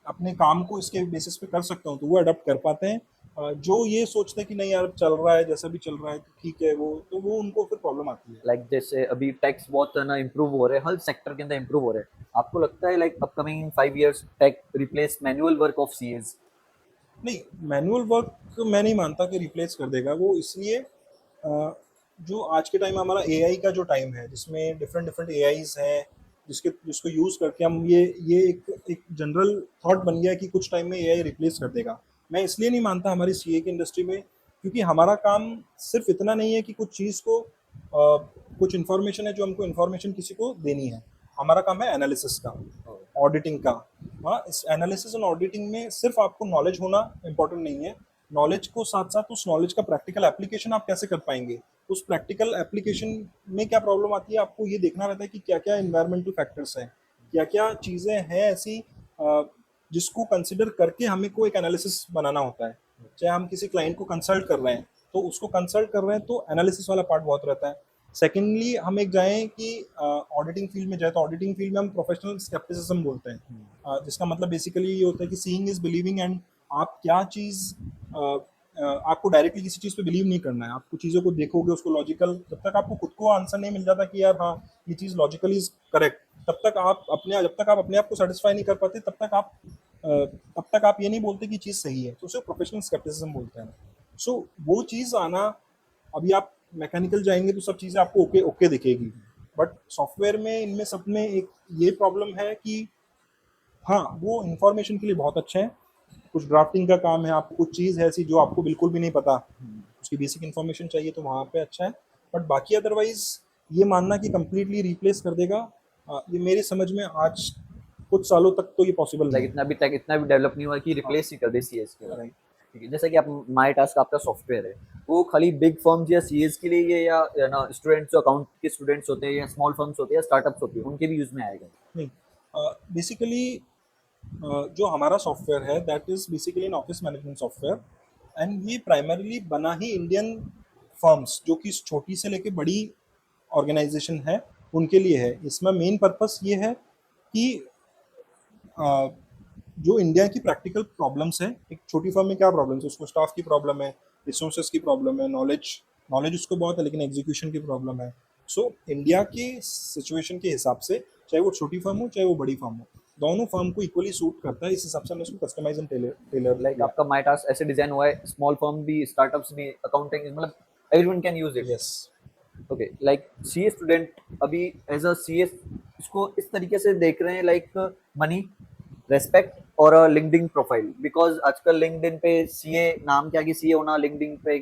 अपने काम को इसके बेसिस पे कर सकता हूँ, तो वो अडॉप्ट कर पाते हैं। जो ये सोचते हैं कि नहीं यार, चल रहा है जैसा भी चल रहा है तो ठीक है, वो तो वो उनको फिर प्रॉब्लम आती है। लाइक जैसे अभी टेक्स बहुत है ना इम्प्रूव हो रहे हैं, हर सेक्टर के अंदर इम्प्रूव हो रहे हैं, आपको लगता है like upcoming in 5 years tech replace manual work of CS? नहीं, मैनुअल वर्क तो मैं नहीं मानता कि रिप्लेस कर देगा वो, इसलिए जो आज के टाइम में हमारा एआई का जो टाइम है, जिसमें डिफरेंट डिफरेंट एआईज हैं, जिसको यूज़ करके हम ये एक जनरल थॉट बन गया है कि कुछ टाइम में एआई रिप्लेस कर देगा। मैं इसलिए नहीं मानता हमारी सीए की इंडस्ट्री में, क्योंकि हमारा काम सिर्फ इतना नहीं है कि कुछ चीज़ को कुछ इन्फॉर्मेशन है जो हमको इन्फॉर्मेशन किसी को देनी है, हमारा काम है एनालिसिस का, ऑडिटिंग का। हाँ, इस एनालिसिस एंड ऑडिटिंग में सिर्फ आपको नॉलेज होना इम्पोर्टेंट नहीं है, नॉलेज को साथ साथ उस नॉलेज का प्रैक्टिकल एप्लीकेशन आप कैसे कर पाएंगे, उस प्रैक्टिकल एप्लीकेशन में क्या प्रॉब्लम आती है, आपको ये देखना रहता है कि क्या क्या इन्वायरमेंटल फैक्टर्स हैं, क्या क्या चीज़ें हैं ऐसी जिसको कंसिडर करके हमें को एक एनालिसिस बनाना होता है। चाहे हम किसी क्लाइंट को कंसल्ट कर रहे हैं, तो उसको कंसल्ट कर रहे हैं तो एनालिसिस वाला पार्ट बहुत रहता है। सेकेंडली, हम एक जाएँ कि ऑडिटिंग फील्ड में जाए, तो ऑडिटिंग फील्ड में हम प्रोफेशनल स्केप्टिसिज्म बोलते हैं, जिसका मतलब बेसिकली ये होता है कि सीइंग इज बिलीविंग, एंड आप क्या चीज़ आपको डायरेक्टली किसी चीज़ पे बिलीव नहीं करना है, आपको चीज़ों को देखोगे, उसको लॉजिकल, जब तक आपको खुद को आंसर नहीं मिल जाता कि यार हाँ ये चीज़ लॉजिकली इज करेक्ट, जब तक आप अपने आप को सेटिस्फाई नहीं कर पाते, तब तक आप ये नहीं बोलते कि चीज़ सही है, तो उसे प्रोफेशनल स्केप्टिसिज्म बोलते हैं। सो वो चीज़ आना, अभी आप मैकेनिकल जाएंगे तो सब चीज़ें आपको ओके ओके दिखेगी, बट सॉफ्टवेयर में इनमें सब में एक ये प्रॉब्लम है कि हाँ, वो इन्फॉर्मेशन के लिए बहुत अच्छे हैं। कुछ ड्राफ्टिंग का काम है, आपको कुछ चीज़ है ऐसी जो आपको बिल्कुल भी नहीं पता, उसकी बेसिक इन्फॉर्मेशन चाहिए तो वहाँ पे अच्छा है। बट बाकी अदरवाइज़ ये मानना कि कंप्लीटली रिप्लेस कर देगा, ये मेरी समझ में आज कुछ सालों तक तो ये पॉसिबल लाइक नहीं इतना भी टेक इतना भी डेवलप नहीं हुआ कि रिप्लेस ही कर दे सीएस के है। बाद। राइट। ठीक है, जैसा कि आप माई टास्क आपका सॉफ्टवेयर है, वो खाली बिग फर्म्स या सीएस के लिए ही है या ना स्टूडेंट्स जो अकाउंट के स्टूडेंट्स होते हैं या स्मॉल फर्म्स होते हैं या स्टार्टअप्स होती है उनके भी यूज में आएगा? नहीं, बेसिकली जो हमारा सॉफ्टवेयर है that is basically an office management software, and ये प्राइमरीली बना ही इंडियन फर्म्स जो कि छोटी से लेके बड़ी ऑर्गेनाइजेशन है उनके लिए है। इसमें मेन पर्पस ये है कि अ, जो इंडिया की प्रैक्टिकल प्रॉब्लम्स हैं, एक छोटी फर्म में क्या प्रॉब्लम्स है, उसको स्टाफ की प्रॉब्लम है, रिसोर्सेज की प्रॉब्लम है, नॉलेज नॉलेज उसको बहुत है लेकिन एग्जीक्यूशन की प्रॉब्लम है। सो इंडिया के सिचुएशन के हिसाब से, चाहे वो छोटी फर्म हो चाहे वो बड़ी फर्म हो, दोनों फर्म को इक्वली सूट करता है। इस हिसाब से हमने उसको कस्टमाइज एंड टेलर लाइक किया। आपका माई टास्क ऐसे डिजाइन हुआ है, स्मॉल फर्म भी स्टार्टअप्स भी अकाउंटिंग मतलब everyone can use it. Yes. Okay, like CA student अभी एज अ सीए इसको इस तरीके से देख रहे हैं लाइक मनी, रेस्पेक्ट और लिंक्डइन प्रोफाइल, बिकॉज आजकल लिंक्डइन पे सीए नाम के आगे सीए होना, लिंक्डइन पे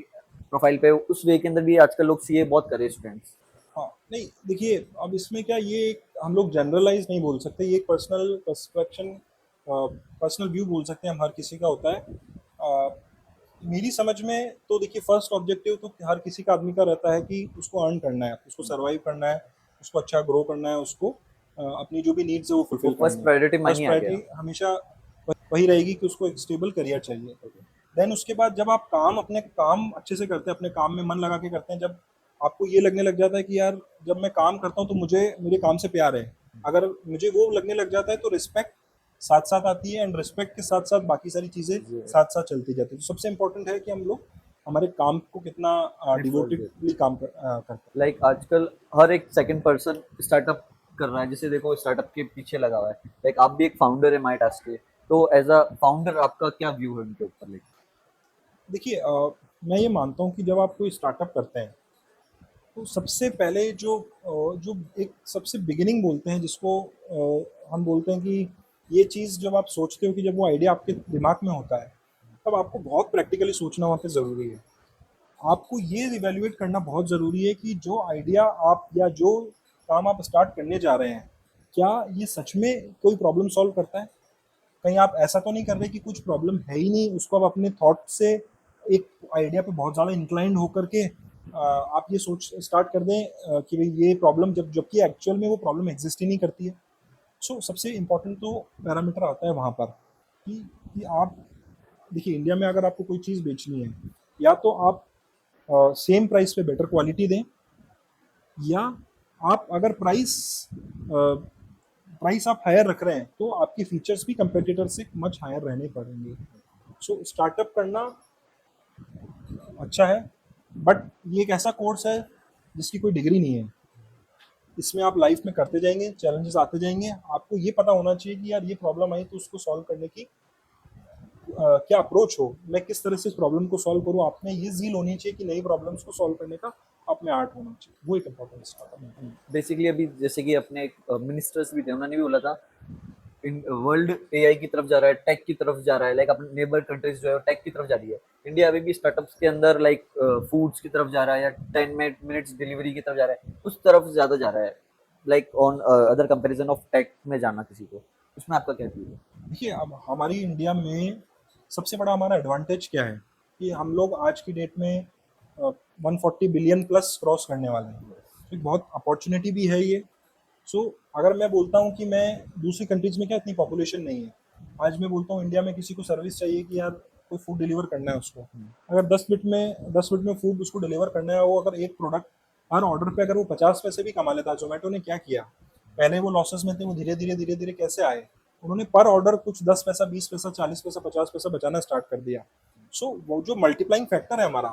प्रोफाइल पे उस वे के अंदर भी आजकल लोग सीए बहुत कर रहे हैं स्टूडेंट्स। हाँ, नहीं देखिए, अब इसमें क्या, ये हम लोग जनरलाइज नहीं बोल सकते, ये एक पर्सनल पर्सपेक्शन, पर्सनल व्यू बोल सकते हैं हम, हर किसी का होता है। मेरी समझ में तो देखिए, फर्स्ट ऑब्जेक्टिव तो हर किसी का, आदमी का रहता है कि उसको अर्न करना है, उसको सर्वाइव करना है, उसको अच्छा ग्रो करना है, उसको अपनी जो भी नीड्स है वो फुलफिल फर्स्ट करनी है। प्रायोरिटी फर्स्ट मनी आ गया। प्रायोरिटी हमेशा वही रहेगी कि उसको एक स्टेबल करियर चाहिए। देन उसके बाद जब आप अपने काम अच्छे से करते हैं, अपने काम में मन लगा के करते हैं, जब आपको ये लगने लग जाता है कि यार जब मैं काम करता हूँ तो मुझे मेरे काम से प्यार है, अगर मुझे वो लगने लग जाता है तो रिस्पेक्ट साथ साथ आती है, एंड रिस्पेक्ट के साथ साथ बाकी सारी चीज़ें साथ साथ चलती जाती है। तो सबसे इम्पोर्टेंट है कि हम लोग हमारे काम को कितना डिवोटेडली करते हैं। लाइक आजकल हर एक सेकंड पर्सन स्टार्टअप कर रहा है, जैसे देखो स्टार्टअप के पीछे लगा हुआ है। लाइक आप भी एक फाउंडर है माई टास्क के, तो एज अ फाउंडर आपका क्या व्यू है उनके ऊपर? लाइक देखिए, मैं ये मानता हूँ कि जब आप कोई स्टार्टअप करते हैं तो सबसे पहले जो एक सबसे बिगिनिंग बोलते हैं, जिसको हम बोलते हैं कि ये चीज़ जब आप सोचते हो, कि जब वो आइडिया आपके दिमाग में होता है, तब आपको बहुत प्रैक्टिकली सोचना वहाँ पे ज़रूरी है। आपको ये इवैल्यूएट करना बहुत ज़रूरी है कि जो आइडिया आप, या जो काम आप स्टार्ट करने जा रहे हैं, क्या ये सच में कोई प्रॉब्लम सॉल्व करता है? कहीं आप ऐसा तो नहीं कर रहे कि कुछ प्रॉब्लम है ही नहीं, उसको आप अपने थॉट से एक आइडिया पे बहुत ज़्यादा इंक्लाइंड होकर के आप ये सोच स्टार्ट कर दें कि भाई ये प्रॉब्लम, जबकि एक्चुअल में वो प्रॉब्लम एग्जिस्ट ही नहीं करती है। सो सबसे इम्पोर्टेंट तो पैरामीटर आता है वहाँ पर कि आप देखिए, इंडिया में अगर आपको कोई चीज़ बेचनी है, या तो आप सेम प्राइस पे बेटर क्वालिटी दें, या आप अगर प्राइस आप हायर रख रहे हैं तो आपके फीचर्स भी कंपेटिटर से मच हायर रहने पड़ेंगे। सो स्टार्टअप करना अच्छा है, बट ये एक ऐसा कोर्स है जिसकी कोई डिग्री नहीं है। इसमें आप लाइफ में करते जाएंगे, चैलेंजेस आते जाएंगे, आपको ये पता होना चाहिए कि यार ये प्रॉब्लम आई तो उसको सॉल्व करने की क्या अप्रोच हो, मैं किस तरह से इस प्रॉब्लम को सॉल्व करूँ। आप में ये ज़ील होनी चाहिए कि नई प्रॉब्लम्स को सॉल्व करने का आप में आर्ट होना चाहिए, वो एक इम्पोर्टेंट स्टार्टअप है। बेसिकली अभी जैसे कि अपने मिनिस्टर्स भी थे, उन्होंने भी बोला था इन वर्ल्ड एआई की तरफ जा रहा है, टेक की तरफ जा रहा है। लाइक अपने नेबर कंट्रीज जो है टेक की तरफ जा रही है, इंडिया अभी भी स्टार्टअप्स के अंदर लाइक फूड्स की तरफ जा रहा है या 10 मिनट्स डिलीवरी की तरफ जा रहा है, उस तरफ ज्यादा जा रहा है। Like on other comparison of tech में जाना किसी को, उसमें आपका क्या व्यू है? देखिए, अब हमारी इंडिया में सबसे बड़ा हमारा एडवांटेज क्या है कि हम लोग आज की डेट में 140 बिलियन प्लस क्रॉस करने वाले हैं, तो एक बहुत अपॉर्चुनिटी भी है ये। सो अगर मैं बोलता हूँ कि मैं दूसरी कंट्रीज़ में क्या इतनी पॉपुलेशन नहीं है, आज मैं बोलता हूँ इंडिया में किसी को सर्विस चाहिए कि यार कोई फूड डिलीवर करना है उसको, अगर 10 मिनट में फूड उसको डिलीवर करना है, वो अगर एक प्रोडक्ट हर ऑर्डर पे अगर वो 50 पैसे भी कमा लेता है, जोमेटो ने क्या किया, पहले वो लॉसेस में थे, वो धीरे धीरे कैसे आए, उन्होंने पर ऑर्डर कुछ 10 पैसा, 20 पैसा, 40 पैसा, 50 पैसा बचाना स्टार्ट कर दिया। सो वो जो मल्टीप्लाइंग फैक्टर है हमारा,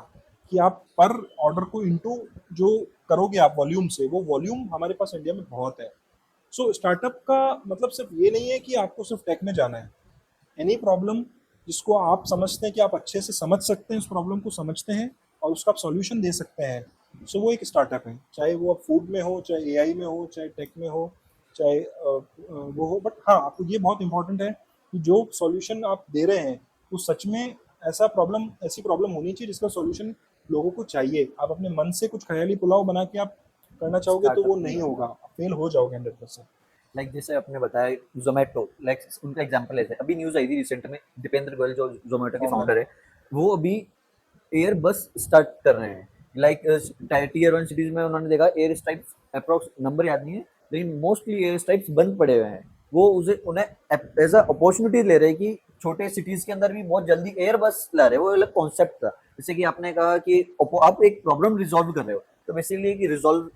कि आप पर ऑर्डर को इंटू जो करोगे आप वॉल्यूम से, वो वॉल्यूम हमारे पास इंडिया में बहुत है। सो स्टार्टअप का मतलब सिर्फ ये नहीं है कि आपको सिर्फ टेक में जाना है। एनी प्रॉब्लम जिसको आप समझते हैं कि आप अच्छे से समझ सकते हैं, उस प्रॉब्लम को समझते हैं और उसका आप सॉल्यूशन दे सकते हैं, सो वो एक स्टार्टअप है, चाहे वो अब फूड में हो, चाहे एआई में हो, चाहे टेक में हो, चाहे वो हो। बट हाँ, आपको ये बहुत इंपॉर्टेंट है कि जो सॉल्यूशन आप दे रहे हैं वो सच में ऐसी प्रॉब्लम होनी चाहिए जिसका सॉल्यूशन लोगों को चाहिए। आप अपने मन से कुछ ख्याली पुलाव बना के आप करना चाहोगे तो वो स्टार्टअप नहीं होगा, फेल हो जाओगे 100%। लाइक जैसे आपने बताया जोमेटो, लाइक उनका एग्जांपल लेते हैं, अभी न्यूज आई थी रिसेंट में, दीपेंद्र गोयल जो जोमेटो के फाउंडर। फाउंडर है, वो अभी एयर बस स्टार्ट कर रहे हैं। लाइक टीयर 1 सिटीज में उन्होंने देखा एयर स्ट्राइक्स अप्रोक्स नंबर याद नहीं है, लेकिन मोस्टली एयर स्ट्राइक्स बंद पड़े हुए हैं। वो उसे उन्हें एज अ अपॉर्चुनिटी ले रहे हैं कि छोटे सिटीज के अंदर भी बहुत जल्दी एयर बस ला रहे हैं। वो अलग कॉन्सेप्ट था, जैसे कि आपने कहा कि आप एक प्रॉब्लम रिजॉल्व कर रहे हो, तो बेसिकली कि रिजॉल्व,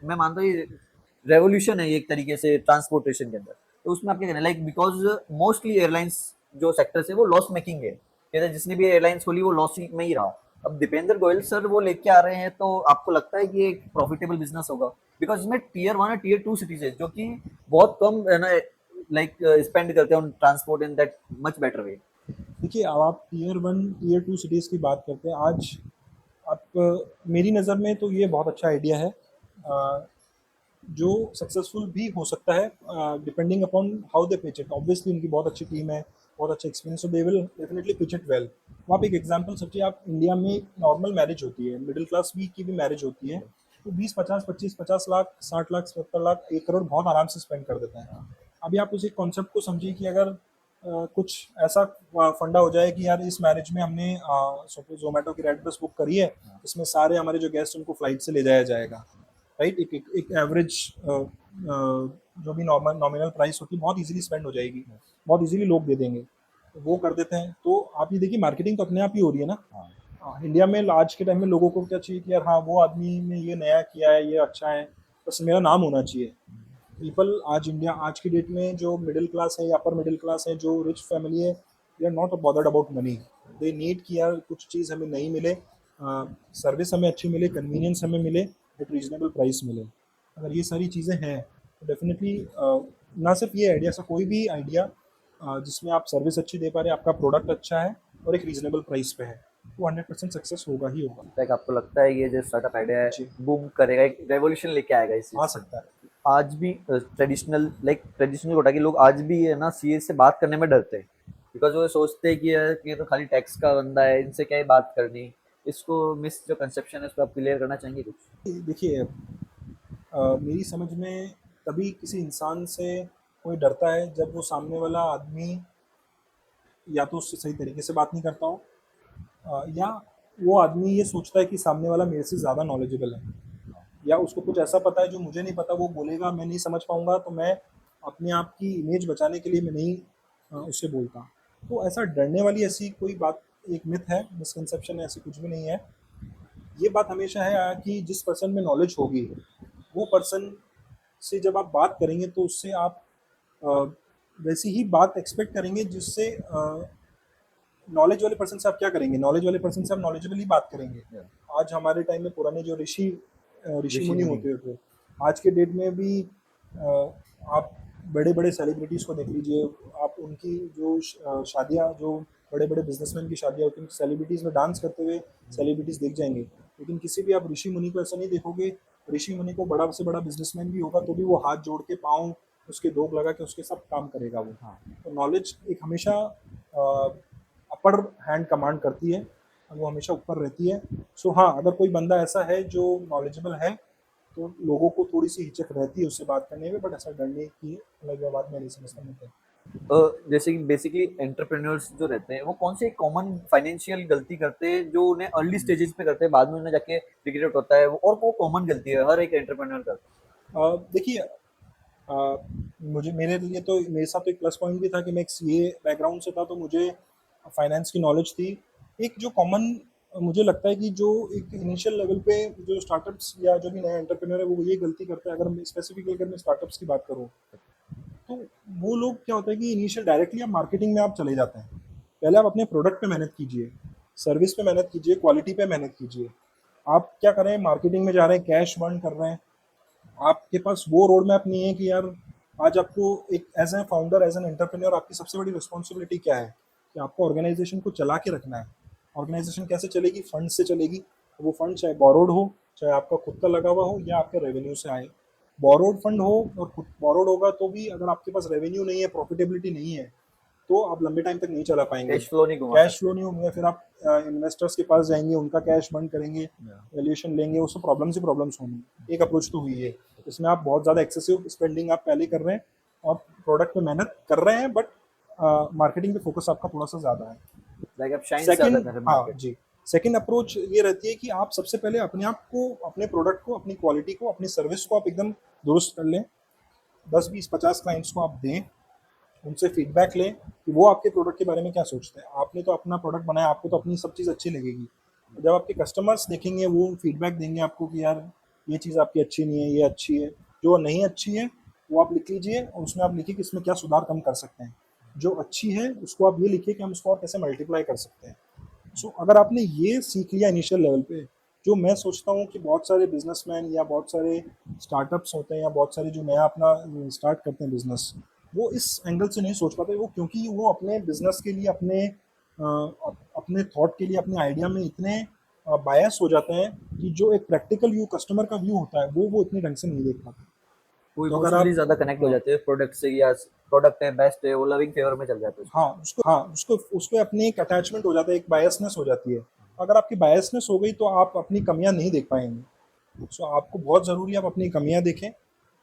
मैं मानता हूँ रेवोल्यूशन है ये एक तरीके से ट्रांसपोर्टेशन के अंदर। तो उसमें आप क्या करें, लाइक बिकॉज मोस्टली एयरलाइंस जो सेक्टर है वो लॉस मेकिंग है, कहते हैं जिसने भी एयरलाइंस खोली वो लॉस में ही रहा। अब दीपेंद्र गोयल सर वो लेके आ रहे हैं, तो आपको लगता है कि एक प्रॉफिटेबल बिजनेस होगा? बिकॉज इसमें टीयर 1 और टीयर 2 सिटीज है जो कि बहुत कम है ना, लाइक स्पेंड करते हैं on transport in that much better way. देखिए, अब आप टीयर 1, टीयर 2 सिटीज़ की बात करते हैं आज। आप मेरी नज़र में तो ये बहुत अच्छा आइडिया है, जो सक्सेसफुल भी हो सकता है depending upon how they pitch it. Obviously उनकी बहुत अच्छी टीम है, बहुत अच्छा experience, they will definitely pitch it well. तो आप एक एग्जांपल सोचिए, आप इंडिया में नॉर्मल मैरिज होती है, मिडिल क्लास भी की भी मैरिज होती है, तो 20, 50, 25, 50 लाख, 60 लाख, 70 लाख, 1 करोड़ बहुत आराम से स्पेंड कर देते हैं। अभी आप उस एक कॉन्सेप्ट को समझिए कि अगर कुछ ऐसा फंडा हो जाए कि यार इस मैरिज में हमने जोमेटो की रेड बस बुक करी है, इसमें सारे हमारे जो गेस्ट उनको फ्लाइट से ले जाया जाएगा, राइट। एक एवरेज जो भी नॉमिनल प्राइस होती है बहुत इजीली स्पेंड हो जाएगी, बहुत इजीली लोग दे देंगे, तो वो कर देते हैं। तो आप ये देखिए, मार्केटिंग तो अपने आप ही हो रही है ना। इंडिया में आज के टाइम में लोगों को क्या चाहिए कि यार हाँ, वो आदमी ने ये नया किया है, ये अच्छा है, बस मेरा नाम होना चाहिए। पीपल आज इंडिया आज की डेट में जो मिडिल क्लास है या अपर मिडिल क्लास है, जो रिच फैमिली है, they are not bothered about money. They need कि यार कुछ चीज़ हमें नहीं मिले, सर्विस हमें अच्छी मिले, कन्वीनियंस हमें मिले, एट रीजनेबल प्राइस मिले। अगर ये सारी चीज़ें हैं तो डेफिनेटली ना सिर्फ ये आइडिया, सा कोई भी आइडिया जिसमें आप सर्विस अच्छी दे पा रहे हैं, आपका प्रोडक्ट अच्छा है और एक रीजनेबल प्राइस पे है, वो 100% सक्सेस होगा ही होगा। लाइक आपको लगता है ये जो स्टार्टअप आइडिया है जी, बूम करेगा, एक रेवोल्यूशन लेके आएगा इस आ चीज में? सकता है। आज भी ट्रेडिशनल कोटा के लोग आज भी है ना सीए से बात करने में डरते हैं, बिकॉज वो सोचते हैं कि यार ये तो खाली टैक्स का बंदा है, इनसे क्या ही बात करनी। इसको मिस जो कंसेप्शन है उसको आप क्लियर करना चाहेंगे कुछ? देखिए, मेरी समझ में तभी किसी इंसान से कोई डरता है जब वो सामने वाला आदमी या तो उससे सही तरीके से बात नहीं करता हो, या वो आदमी ये सोचता है कि सामने वाला मेरे से ज़्यादा नॉलेजेबल है, या उसको कुछ ऐसा पता है जो मुझे नहीं पता, वो बोलेगा मैं नहीं समझ पाऊंगा, तो मैं अपने आप की इमेज बचाने के लिए मैं नहीं उससे बोलता। तो ऐसा डरने वाली ऐसी कोई बात, एक मिथ है, मिसकंसेप्शन है, ऐसी कुछ भी नहीं है। ये बात हमेशा है कि जिस पर्सन में नॉलेज होगी, वो पर्सन से जब आप बात करेंगे तो उससे आप अ, वैसी ही बात एक्सपेक्ट करेंगे जिससे नॉलेज वाले पर्सन से आप क्या करेंगे, नॉलेज वाले पर्सन से आप नॉलेजेबली बात करेंगे। आज हमारे टाइम में पुराने जो ऋषि ऋषि मुनि मुनि। होते थे, आज के डेट में भी आप बड़े बड़े सेलिब्रिटीज़ को देख लीजिए, आप उनकी जो शादियाँ, जो बड़े बड़े बिजनेसमैन की शादियाँ होती हैं, सेलिब्रिटीज़ में डांस करते हुए सेलिब्रिटीज़ दिख जाएंगे, लेकिन किसी भी आप ऋषि मुनि को ऐसा नहीं देखोगे। ऋषि मुनि को बड़ा से बड़ा बिजनेसमैन भी होगा तो भी वो हाथ जोड़ के, पाँव उसके दोग लगा के उसके सब काम करेगा वो। हाँ, तो नॉलेज एक हमेशा अपर हैंड कमांड करती है और वो हमेशा ऊपर रहती है। सो हाँ, अगर कोई बंदा ऐसा है जो नॉलेजेबल है तो लोगों को थोड़ी सी हिचक रहती है उससे बात करने में, बट ऐसा डरने की अलग बात मैं नहीं समझता मैं। जैसे कि बेसिकली एंटरप्रेन्योर्स जो रहते हैं वो कौन सी कॉमन फाइनेंशियल गलती करते हैं जो उन्हें अर्ली स्टेजेस पे करते हैं, बाद में उन्हें जाके रिग्रेट होता है, और वो कॉमन गलती है हर एक एंटरप्रेन्योर करता देखिए, मुझे मेरे लिए तो मेरे साथ तो एक प्लस पॉइंट भी था कि मैं एक सीए बैकग्राउंड से था, तो मुझे फाइनेंस की नॉलेज थी। एक जो कॉमन मुझे लगता है कि जो एक इनिशियल लेवल पे जो स्टार्टअप्स या जो भी नया एंटरप्रेन्योर है वो ये गलती करता है, अगर मैं स्पेसिफिकली अगर मैं स्टार्टअप्स की बात करूँ, तो वो लोग क्या होता है कि इनिशियल डायरेक्टली आप मार्केटिंग में आप चले जाते हैं। पहले आप अपने प्रोडक्ट पे मेहनत कीजिए, सर्विस पे मेहनत कीजिए, क्वालिटी पे मेहनत कीजिए। आप क्या कर रहे हैं, मार्केटिंग में जा रहे हैं, कैश बर्न कर रहे हैं, आपके पास वो रोड मैप नहीं है कि यार आज आपको एक as a founder, as an entrepreneur आपकी सबसे बड़ी रिस्पॉन्सिबिलिटी क्या है, कि आपको ऑर्गेनाइजेशन को चला के रखना है। ऑर्गेनाइजेशन कैसे चलेगी, फंड से चलेगी, तो वो फंड चाहे बोरोड हो, चाहे आपका खुद का लगा हुआ हो या आपके रेवेन्यू से आए। बोरोड फंड हो और खुद बोरोड होगा तो भी अगर आपके पास रेवेन्यू नहीं है, प्रॉफिटेबिलिटी नहीं है, तो आप लंबे टाइम तक नहीं चला पाएंगे। कैश फ्लो नहीं घुमा कैश सकते। फ्लो नहीं होंगे, फिर आप इन्वेस्टर्स के पास जाएंगे, उनका कैश बंद करेंगे, वैल्यूएशन लेंगे, उससे प्रॉब्लम्स ही प्रॉब्लम्स होंगी। एक अप्रोच तो हुई है, इसमें आप बहुत ज़्यादा एक्सेसिव स्पेंडिंग आप पहले कर रहे हैं और प्रोडक्ट पे मेहनत कर रहे हैं, बट मार्केटिंग पे फोकस आपका थोड़ा सा ज़्यादा है। लाइक आप शाइन से ज़्यादा सेकंड, कर रहे हैं हाँ मार्केट। जी, सेकंड अप्रोच ये रहती है कि आप सबसे पहले अपने आप को, अपने प्रोडक्ट को, अपनी क्वालिटी को, अपनी सर्विस को आप एकदम दुरुस्त कर लें। 10 20 50 क्लाइंट्स को आप दें, उनसे फीडबैक लें कि वो आपके प्रोडक्ट के बारे में क्या सोचते हैं। आपने तो अपना प्रोडक्ट बनाया, आपको तो अपनी सब चीज़ अच्छी लगेगी। जब आपके कस्टमर्स देखेंगे, वो फीडबैक देंगे आपको कि यार ये चीज़ आपकी अच्छी नहीं है, ये अच्छी है। जो नहीं अच्छी है वो आप लिख लीजिए और उसमें आप लिखिए कि इसमें क्या सुधार कम कर सकते हैं। जो अच्छी है उसको आप ये लिखिए कि हम उसको और कैसे मल्टीप्लाई कर सकते हैं। सो अगर आपने ये सीख लिया इनिशियल लेवल पे, जो मैं सोचता हूँ कि बहुत सारे बिजनेसमैन या बहुत सारे स्टार्टअप्स होते हैं या बहुत सारे जो नया अपना स्टार्ट करते हैं बिजनेस, वो इस एंगल से नहीं सोच पाते। वो क्योंकि वो अपने बिजनेस के लिए, अपने थॉट के लिए, अपने आइडिया में इतने बायस हो जाते हैं कि जो एक प्रैक्टिकल व्यू, कस्टमर का व्यू होता है, वो इतने ढंग से नहीं देख पाते। वो तो अगर इमोशनली आप, ज़्यादा कनेक्ट हो हाँ जाते हैं प्रोडक्ट से, या प्रोडक्ट है बेस्ट है, वो लविंग फेवर में चल जाते हैं उसमें। हाँ, उसको उसको अपनी एक अटैचमेंट हो जाता है, एक बायसनेस हो जाती है। अगर आपकी बायसनेस हो गई तो आप अपनी कमियां नहीं देख पाएंगे। सो आपको बहुत ज़रूरी है आप अपनी कमियां देखें,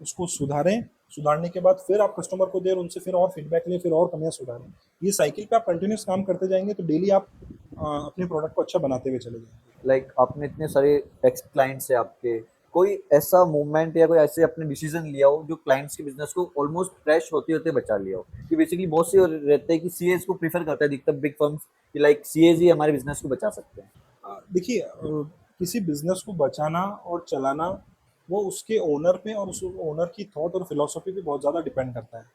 उसको सुधारें। सुधारने के बाद फिर आप कस्टमर को दें, उनसे फिर और फीडबैक लें, फिर और कमियां सुधारें। ये साइकिल पे आप कंटिन्यूस काम करते जाएंगे तो डेली आप अपने प्रोडक्ट को अच्छा बनाते हुए चले जाएंगे। लाइक आपने इतने सारे एक्स क्लाइंट्स है आपके, कोई ऐसा मूवमेंट या कोई ऐसे आपने डिसीजन लिया हो जो क्लाइंट्स के बिजनेस को ऑलमोस्ट क्रैश होते होते बचा लिया हो? कि बेसिकली बहुत से रहते हैं कि सीएस को प्रीफर करता है अधिकतर बिग फर्म्स, कि लाइक सीएस ही हमारे बिजनेस को बचा सकते हैं। देखिए, किसी बिजनेस को बचाना और चलाना वो उसके ओनर पे और उस ओनर की थॉट और फिलॉसफी पे बहुत ज़्यादा डिपेंड करता है।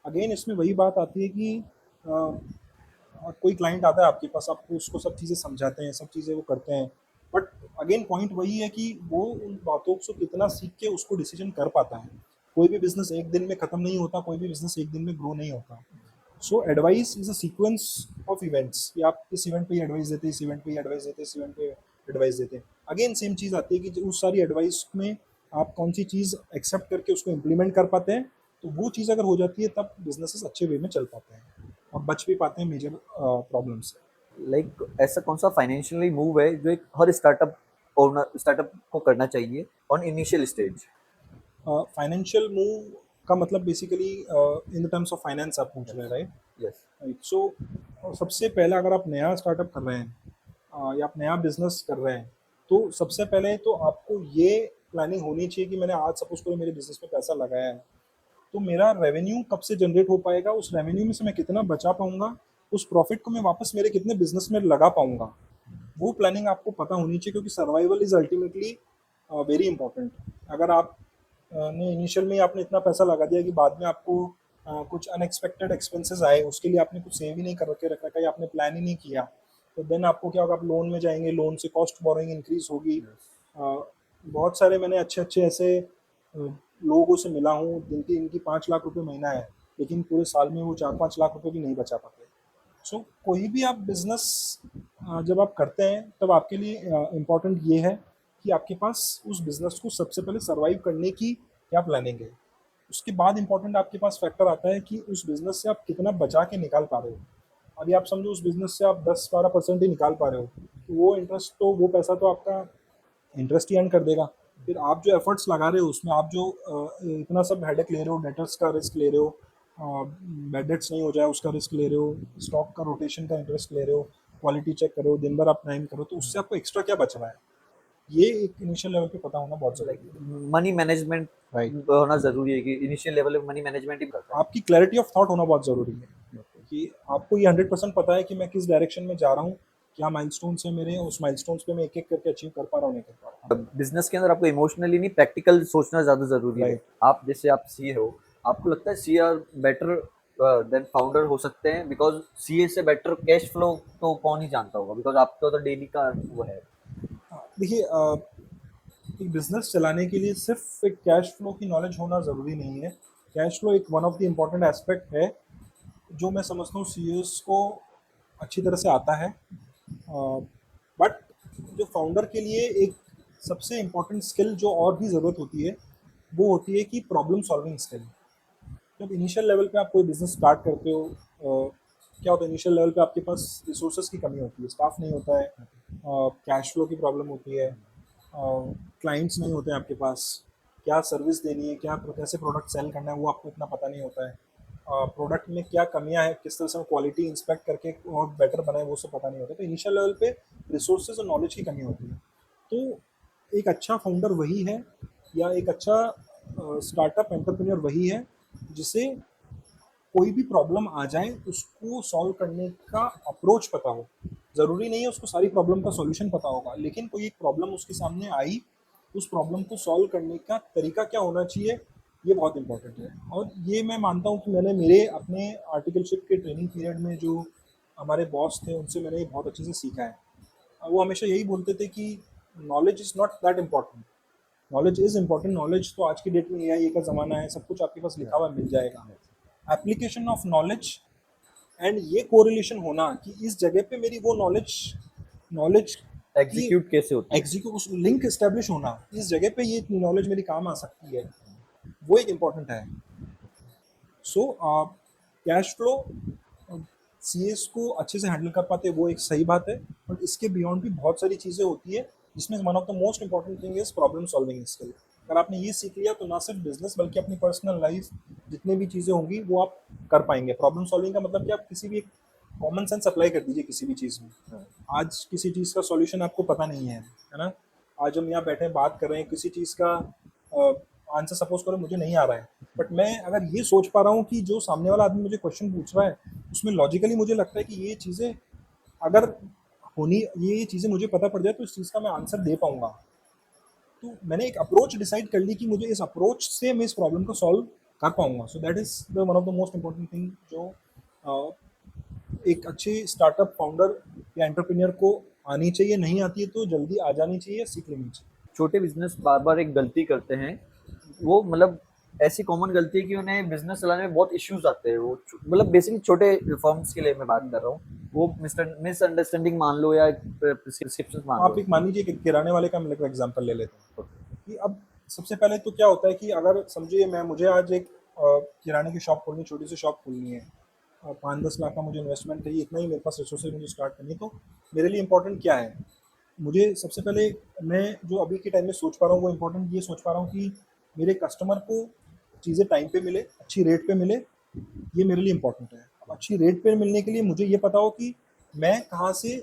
अगेन इसमें वही बात आती है कि कोई क्लाइंट आता है आपके पास, आपको उसको सब चीज़ें समझाते हैं, सब चीज़ें वो करते हैं, बट अगेन पॉइंट वही है कि वो उन बातों से कितना सीख के उसको डिसीजन कर पाता है। कोई भी बिजनेस एक दिन में ख़त्म नहीं होता, कोई भी बिजनेस एक दिन में ग्रो नहीं होता। So advice is a sequence of events, कि आप इस इवेंट पे ही एडवाइस देते हैं, इस इवेंट पे ही एडवाइस देते हैं, इस इवेंट पे एडवाइस देते हैं। अगेन सेम चीज़ आती है कि उस सारी एडवाइस में आप कौन सी चीज़ एक्सेप्ट करके उसको इम्प्लीमेंट कर पाते हैं। तो वो चीज़ अगर हो जाती है तब बिजनेसेस अच्छे वे में चल पाते हैं और बच भी पाते हैं मेजर प्रॉब्लम से। लाइक ऐसा कौन सा फाइनेंशियली मूव है जो एक हर स्टार्टअप ओनर, स्टार्टअप को करना चाहिए on initial stage? Financial move का मतलब basically in the terms of finance आप पूछ रहे हैं, राइट? यस। राइट। सो सबसे पहले अगर आप नया स्टार्टअप कर रहे हैं या आप नया बिजनेस कर रहे हैं, तो सबसे पहले तो आपको ये प्लानिंग होनी चाहिए कि मैंने आज सपोज करो मेरे बिजनेस में पैसा लगाया है, तो मेरा रेवेन्यू कब से जनरेट हो पाएगा, उस रेवेन्यू में से मैं कितना बचा पाऊंगा, उस प्रॉफिट को मैं वापस मेरे कितने बिजनेस में लगा पाऊंगा। वो प्लानिंग आपको पता होनी चाहिए, क्योंकि survival is ultimately very important. अगर आप ने इनिशियल में ही आपने इतना पैसा लगा दिया कि बाद में आपको कुछ अनएक्सपेक्टेड एक्सपेंसेस आए, उसके लिए आपने कुछ सेव ही नहीं कर रखे रखा या आपने प्लान ही नहीं किया, तो देन आपको क्या होगा, आप लोन में जाएंगे, लोन से कॉस्ट बोरोइंग इंक्रीज होगी। बहुत सारे मैंने अच्छे अच्छे ऐसे लोगों से मिला हूँ जिनकी इनकी 5 लाख रुपए महीना है, लेकिन पूरे साल में वो 4 5 लाख रुपए भी नहीं बचा पाते। सो कोई भी आप बिजनेस जब आप करते हैं तब आपके लिए इम्पोर्टेंट ये है कि आपके पास उस बिजनेस को सबसे पहले सर्वाइव करने की क्या प्लानिंग है। उसके बाद इम्पोर्टेंट आपके पास फैक्टर आता है कि उस बिजनेस से आप कितना बचा के निकाल पा रहे हो। अभी आप समझो उस बिजनेस से आप 10 12% ही निकाल पा रहे हो, तो वो इंटरेस्ट, तो वो पैसा तो आपका इंटरेस्ट ही अर्न कर देगा। फिर आप जो एफर्ट्स लगा रहे हो उसमें आप जो इतना सब हेडेक ले रहे हो, डेटर्स का रिस्क ले रहे हो, बैड डेट्स नहीं हो जाए उसका रिस्क ले रहे हो, स्टॉक का रोटेशन का इंटरेस्ट ले रहे हो, क्वालिटी चेक करो, दिन भर आप टाइम करो, तो उससे आपको एक्स्ट्रा क्या बच रहा है, ये एक इनिशियल लेवल पे पता होना बहुत लाइक जरूरी है। Money management right. होना जरूरी है, कि इनिशियल लेवल पे मनी मैनेजमेंट ही करता है। आपकी क्लैरिटी ऑफ थॉट होना बहुत ज़रूरी है कि आपको ये 100% पता है कि मैं किस डायरेक्शन में जा रहा हूँ, क्या माइलस्टोन्स है मेरे, उस माइलस्टोन्स पे मैं एक एक करके अचीव कर पा रहा हूँ, नहीं कर पा रहा हूँ। बिजनेस के अंदर आपको इमोशनली नहीं, प्रैक्टिकल सोचना ज्यादा जरूरी है। राइट। आप जैसे आप सीए हो, आपको लगता है CA are better than founder हो सकते हैं? बिकॉज सीए से बेटर कैश फ्लो तो कौन ही जानता होगा, बिकॉज आपका तो डेली का वो है। देखिए, एक बिजनेस चलाने के लिए सिर्फ एक कैश फ्लो की नॉलेज होना ज़रूरी नहीं है। कैश फ्लो एक one of the important aspect है जो मैं समझता हूँ सीईओज को अच्छी तरह से आता है, बट जो फाउंडर के लिए एक सबसे इम्पोर्टेंट स्किल जो और भी ज़रूरत होती है वो होती है कि प्रॉब्लम सॉल्विंग स्किल। जब इनिशियल लेवल पे आप कोई बिजनेस स्टार्ट करते हो, क्या होता है इनिशियल लेवल पे आपके पास रिसोर्सेज की कमी होती है, स्टाफ नहीं होता है, कैश फ्लो की प्रॉब्लम होती है, क्लाइंट्स नहीं होते हैं आपके पास, क्या सर्विस देनी है, क्या कैसे प्रोडक्ट सेल करना है वो आपको इतना पता नहीं होता है, प्रोडक्ट में क्या कमियां हैं, किस तरह से हम क्वालिटी इंस्पेक्ट करके और बेटर बनाए वो सब पता नहीं होता। तो इनिशियल लेवल पे रिसोर्सेज और नॉलेज की कमी होती है। तो एक अच्छा फाउंडर वही है या एक अच्छा स्टार्टअप एंटरप्रेन्योर वही है जिसे कोई भी प्रॉब्लम आ जाए उसको सॉल्व करने का अप्रोच पता हो। ज़रूरी नहीं है उसको सारी प्रॉब्लम का सॉल्यूशन पता होगा, लेकिन कोई एक प्रॉब्लम उसके सामने आई, उस प्रॉब्लम को सॉल्व करने का तरीका क्या होना चाहिए, ये बहुत इंपॉर्टेंट है। और ये मैं मानता हूँ कि मैंने मेरे अपने आर्टिकलशिप के ट्रेनिंग पीरियड में जो हमारे बॉस थे उनसे मैंने ये बहुत अच्छे से सीखा है। वो हमेशा यही बोलते थे कि knowledge is not that important, knowledge is important. Knowledge तो आज की डेट में एआई का ज़माना है, सब कुछ आपके पास लिखा हुआ मिल जाएगा। एप्लीकेशन ऑफ नॉलेज एंड ये कोरिलेशन होना कि इस जगह पे मेरी वो नॉलेज नॉलेज एग्जीक्यूट कैसे होती है? एग्जीक्यूट लिंक एस्टेब्लिश होना, इस जगह पे ये नॉलेज मेरी काम आ सकती है, वो एक इम्पॉर्टेंट है। सो कैश फ्लो सीएस को अच्छे से हैंडल कर पाते हैं वो एक सही बात है, बट इसके बियॉन्ड भी बहुत सारी चीज़ें होती है जिसमें one of the most important thing is problem solving skill. अगर आपने ये सीख लिया तो ना सिर्फ बिजनेस बल्कि अपनी पर्सनल लाइफ जितनी भी चीज़ें होंगी वो आप कर पाएंगे। प्रॉब्लम सॉल्विंग का मतलब कि आप किसी भी एक कॉमन सेंस अप्लाई कर दीजिए किसी भी चीज़ में। आज किसी चीज़ का सॉल्यूशन आपको पता नहीं है ना, आज हम यहाँ बैठे बात कर रहे हैं किसी चीज़ का आंसर सपोज करो मुझे नहीं आ रहा है, बट मैं अगर ये सोच पा रहा हूँ कि जो सामने वाला आदमी मुझे क्वेश्चन पूछ रहा है उसमें लॉजिकली मुझे लगता है कि ये चीज़ें अगर होनी, ये चीज़ें मुझे पता पड़ जाए तो इस चीज़ का मैं आंसर दे पाऊंगा। तो मैंने एक अप्रोच डिसाइड कर ली कि मुझे इस अप्रोच से मैं इस प्रॉब्लम को सॉल्व कर पाऊंगा। सो that is the one of the most important thing जो एक अच्छे स्टार्टअप फाउंडर या एंटरप्रेन्योर को आनी चाहिए। नहीं आती है तो जल्दी आ जानी चाहिए, सीख लेनी चाहिए। छोटे बिजनेस बार बार एक गलती करते हैं, वो मतलब ऐसी कॉमन गलती है कि उन्हें बिजनेस चलाने में बहुत इश्यूज आते हैं। वो मतलब बेसिकली छोटे फर्म्स के लिए मैं बात कर रहा हूँ, वो मिसअंडरस्टैंडिंग मान लो या प्रिस्क्रिप्शन मान आप लो। एक मान लीजिए कि किराने वाले का मैं एग्जांपल ले लेते हैं कि अब सबसे पहले तो क्या होता है कि अगर समझिए मैं मुझे आज एक किराने की शॉप खोलनी, छोटी सी शॉप खोलनी है, 5-10 लाख का मुझे इन्वेस्टमेंट चाहिए, इतना ही मेरे पास रिसोर्सेज मुझे स्टार्ट करनी है। तो मेरे लिए इंपॉर्टेंट क्या है, मुझे सबसे पहले मैं जो अभी के टाइम में सोच पा रहा हूँ वो इम्पोर्टेंट ये सोच पा रहा हूँ कि मेरे कस्टमर को चीज़ें टाइम पे मिले, अच्छी रेट पे मिले, ये मेरे लिए इम्पोर्टेंट है। अब अच्छी रेट पे मिलने के लिए मुझे ये पता हो कि मैं कहाँ से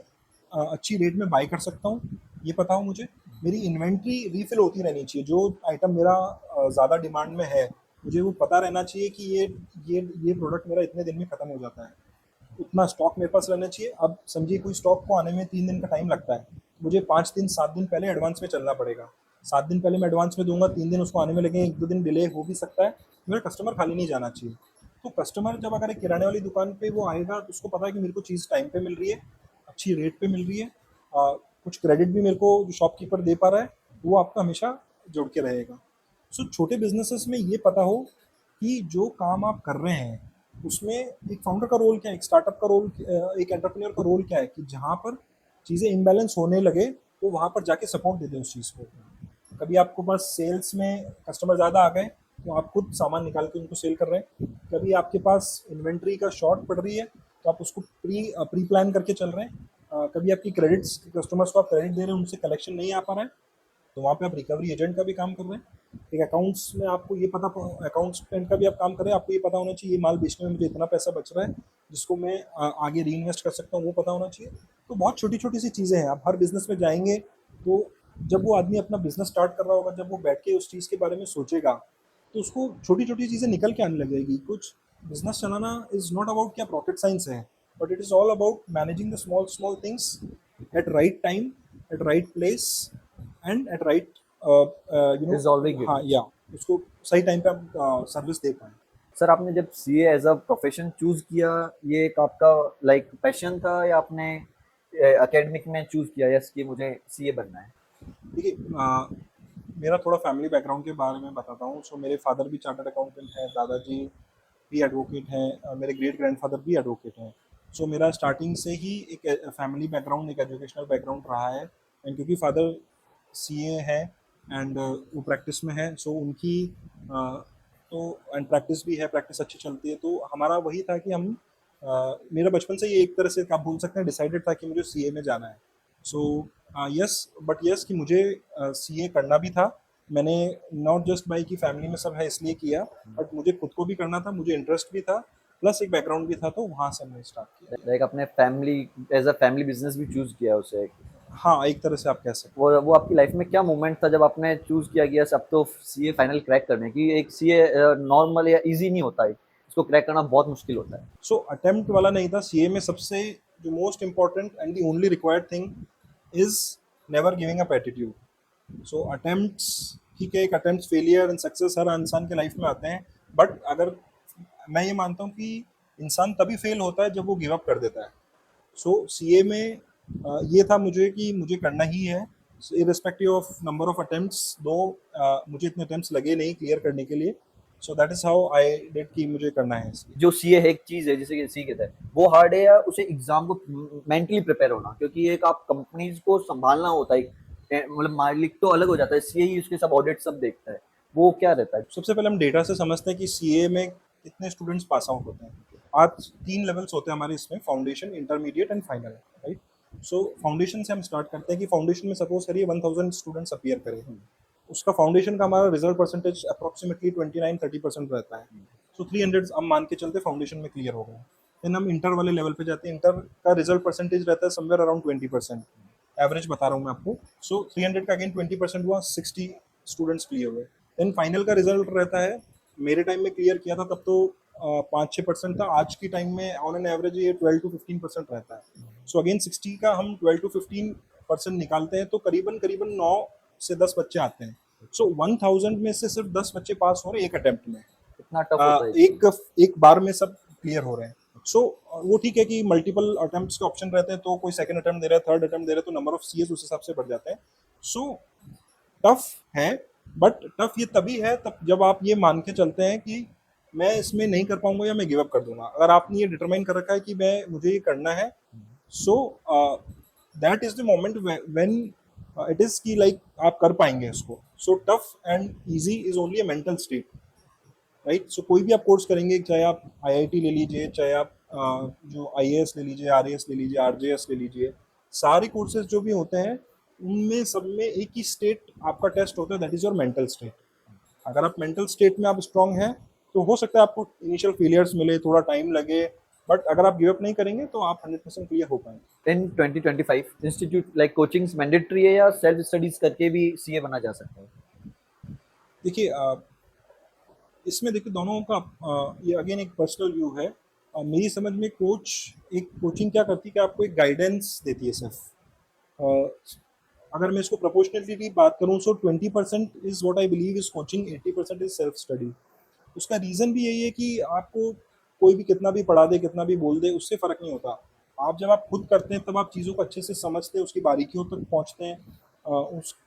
अच्छी रेट में बाई कर सकता हूँ, ये पता हो मुझे। मेरी इन्वेंट्री रीफिल होती रहनी चाहिए, जो आइटम मेरा ज़्यादा डिमांड में है मुझे वो पता रहना चाहिए कि ये प्रोडक्ट मेरा इतने दिन में ख़त्म हो जाता है, उतना स्टॉक मेरे पास रहना चाहिए। अब समझिए कोई स्टॉक को आने में 3 दिन का टाइम लगता है, मुझे 5 दिन 7 दिन पहले एडवांस में चलना पड़ेगा। 7 दिन पहले मैं एडवांस में दूंगा, 3 दिन उसको आने में लगेंगे, 1-2 दिन डिले हो भी सकता है। मेरा कस्टमर खाली नहीं जाना चाहिए। तो कस्टमर जब अगर एक किराने वाली दुकान पे वो आएगा तो उसको पता है कि मेरे को चीज़ टाइम पे मिल रही है, अच्छी रेट पे मिल रही है, कुछ क्रेडिट भी मेरे को जो शॉपकीपर दे पा रहा है, वो आपका हमेशा जुड़ के रहेगा। सो छोटे बिजनेसेस में ये पता हो कि जो काम आप कर रहे हैं उसमें एक फाउंडर का रोल क्या है, एक स्टार्टअप का रोल, एक एंटरप्रेन्योर का रोल क्या है कि जहाँ पर चीज़ें इम्बैलेंस होने लगे तो वहाँ पर जाके सपोर्ट दे दें उस चीज़ को। कभी आपको बस सेल्स में कस्टमर ज़्यादा आ गए तो आप खुद सामान निकाल के उनको सेल कर रहे हैं, कभी आपके पास इन्वेंट्री का शॉर्ट पड़ रही है तो आप उसको प्री प्लान करके चल रहे हैं, कभी आपकी क्रेडिट्स कस्टमर्स को आप क्रेडिट दे रहे हैं उनसे कलेक्शन नहीं आ पा रहा है तो वहाँ पे आप रिकवरी एजेंट का भी काम कर रहे हैं। एक अकाउंट्स में आपको ये पता, अकाउंट्स का भी आप काम कर रहे हैं, आपको ये पता होना चाहिए ये माल बेचने में मुझे इतना पैसा बच रहा है जिसको मैं आगे री इन्वेस्ट कर सकता हूँ, वो पता होना चाहिए। तो बहुत छोटी छोटी सी चीज़ें हैं। आप हर बिजनेस में जाएंगे तो जब वो आदमी अपना बिजनेस स्टार्ट कर रहा होगा, जब वो बैठ के उस चीज़ के बारे में सोचेगा तो उसको छोटी छोटी चीज़ें निकल के आने लगेगी। कुछ बिजनेस चलाना इज़ नॉट अबाउट क्या रॉकेट साइंस है, but it is all about managing the small small things at right time, at right place and at right Resolving it. हाँ या उसको सही टाइम पे आप सर्विस दे पाएँ। सर आपने जब CA as a profession choose किया, ये एक आपका लाइक पैशन था या आपने एकेडमिक में चूज किया यस कि मुझे सीए बनना है? देखिए मेरा थोड़ा फैमिली बैकग्राउंड के बारे में बताता हूँ। सो मेरे फादर भी चार्टर्ड अकाउंटेंट हैं, दादाजी भी एडवोकेट हैं, मेरे ग्रेट ग्रैंडफादर भी एडवोकेट हैं। सो मेरा स्टार्टिंग से ही एक फैमिली बैकग्राउंड, एक एजुकेशनल बैकग्राउंड रहा है। एंड क्योंकि फादर सीए हैं एंड वो प्रैक्टिस में है, सो उनकी तो एंड प्रैक्टिस भी है, प्रैक्टिस अच्छी चलती है। तो हमारा वही था कि हम मेरा बचपन से ये एक तरह से आप बोल सकते हैं डिसाइडेड था कि मुझे सीए में जाना है। सो यस, बट यस कि मुझे सीए करना भी था। मैंने नॉट जस्ट बाई कि फैमिली में सब है इसलिए किया, बट मुझे खुद को भी करना था, मुझे इंटरेस्ट भी था, प्लस एक बैकग्राउंड भी था, तो वहाँ से हमने स्टार्ट किया। लाइक अपने family as a family business भी चूज किया उसे। हाँ, एक तरह से आप कह सकते वो आपकी लाइफ में क्या मोमेंट था जब आपने चूज किया कि यस अब तो सीए फाइनल क्रैक करने की? एक सीए नॉर्मल या इजी नहीं होता है, इसको क्रैक करना बहुत मुश्किल होता है। सो अटेम्प्ट वाला नहीं था सीए में। सबसे जो most important and the only required thing is never giving up attitude. So attempts, ठीक है, एक अटेम्प्ट फेलियर एंड सक्सेस हर इंसान के लाइफ में आते हैं, बट अगर मैं ये मानता हूँ कि इंसान तभी फेल होता है जब वो गिव अप कर देता है। सो सीए में ये था मुझे कि मुझे करना ही है, irrespective of number of attempts. दो मुझे इतने अटेम्प्ट्स लगे नहीं क्लियर करने के लिए, सो that is how I did कि मुझे करना है इसलिए। जो सीए है एक चीज है जिसे सी कहते हैं, वो हार्ड है या उसे एग्जाम को मेंटली प्रिपेयर होना? क्योंकि एक आप कंपनीज को संभालना होता है, मतलब मालिक तो अलग हो जाता है, सीए ही उसके सब ऑडिट सब देखता है, वो क्या रहता है? सबसे पहले हम डेटा से समझते हैं कि सीए में कितने स्टूडेंट्स पास आउट होते हैं। आज 3 लेवल्स होते हैं हमारे इसमें, foundation, intermediate and final, right. So foundation से हम स्टार्ट करते हैं कि फाउंडेशन में सपोज करिए 1000 स्टूडेंट्स अपीयर करें, उसका फाउंडेशन का हमारा रिजल्ट परसेंटेज अप्रोक्सीमेटली 29-30% रहता है। सो 300 हम मान के चलते फाउंडेशन में क्लियर हो गए। देन हम इंटर वाले लेवल पे जाते हैं। इंटर का रिजल्ट परसेंटेज रहता है समवेयर अराउंड 20%, एवरेज बता रहा हूँ मैं आपको। सो 300 का अगेन 20% हुआ, 60 स्टूडेंट्स क्लियर हुए। देन फाइनल का रिजल्ट रहता है, मेरे टाइम में क्लियर किया था तब तो 5-6% था, आज की टाइम में ऑन एन एवरेज ये 12-15% रहता है। सो अगेन 60 का हम 12-15% निकालते हैं, तो करीबन करीबन 9 से 10 बच्चे आते हैं। सो 1000 में से सिर्फ 10 बच्चे पास हो रहे हैं एक अटेम्प्ट में। इतना टफ होता है एक बार में सब क्लियर हो रहे हैं। सो वो ठीक है कि मल्टीपल अटेम्प्ट्स के ऑप्शन रहते हैं, तो कोई सेकंड अटेम्प्ट दे रहा है, थर्ड अटेम्प्ट दे रहा है, तो नंबर ऑफ सीएस उस हिसाब से बढ़ जाते हैं। सो टफ है, बट टफ ये तभी है तब जब आप ये मान के चलते हैं कि मैं इसमें नहीं कर पाऊंगा या मैं गिव अप कर दूंगा। अगर आपने ये डिटरमाइन कर रखा है कि मुझे ये करना है, so that is the moment when it is की लाइक आप कर पाएंगे इसको। So tough and easy is only a mental state, right. So कोई भी आप कोर्स करेंगे, चाहे आप आईआईटी ले लीजिए, चाहे आप जो आईएएस ले लीजिए, आरएएस ले लीजिए, आरजेएस ले लीजिए, सारे कोर्सेज जो भी होते हैं उनमें सब में एक ही स्टेट आपका टेस्ट होता है, that is your mental state. अगर आप मेंटल स्टेट में आप स्ट्रांग हैं तो हो सकता है आपको इनिशियल फेलियर्स मिले, थोड़ा टाइम लगे, बट अगर आप गिव अप नहीं करेंगे तो आप 100% क्लियर हो पाएंगे। इन 2025 इंस्टीट्यूट लाइक कोचिंग्स मैंडेटरी है या सेल्फ स्टडीज करके भी सीए बना जा सकता है? देखिए इसमें देखिए दोनों का ये अगेन एक पर्सनल व्यू है। मेरी समझ में एक कोचिंग क्या करती है कि आपको एक गाइडेंस देती है सिर्फ। अगर मैं इसको प्रोपोर्शनलिटी की बात करूँ, सो 20% is what I believe is coaching, 80% is self study. उसका रीज़न भी यही है कि आपको कोई भी कितना भी पढ़ा दे, कितना भी बोल दे, उससे फ़र्क नहीं होता। आप जब आप खुद करते हैं तब आप चीज़ों को अच्छे से समझते हैं, उसकी बारीकियों तक पहुँचते हैं,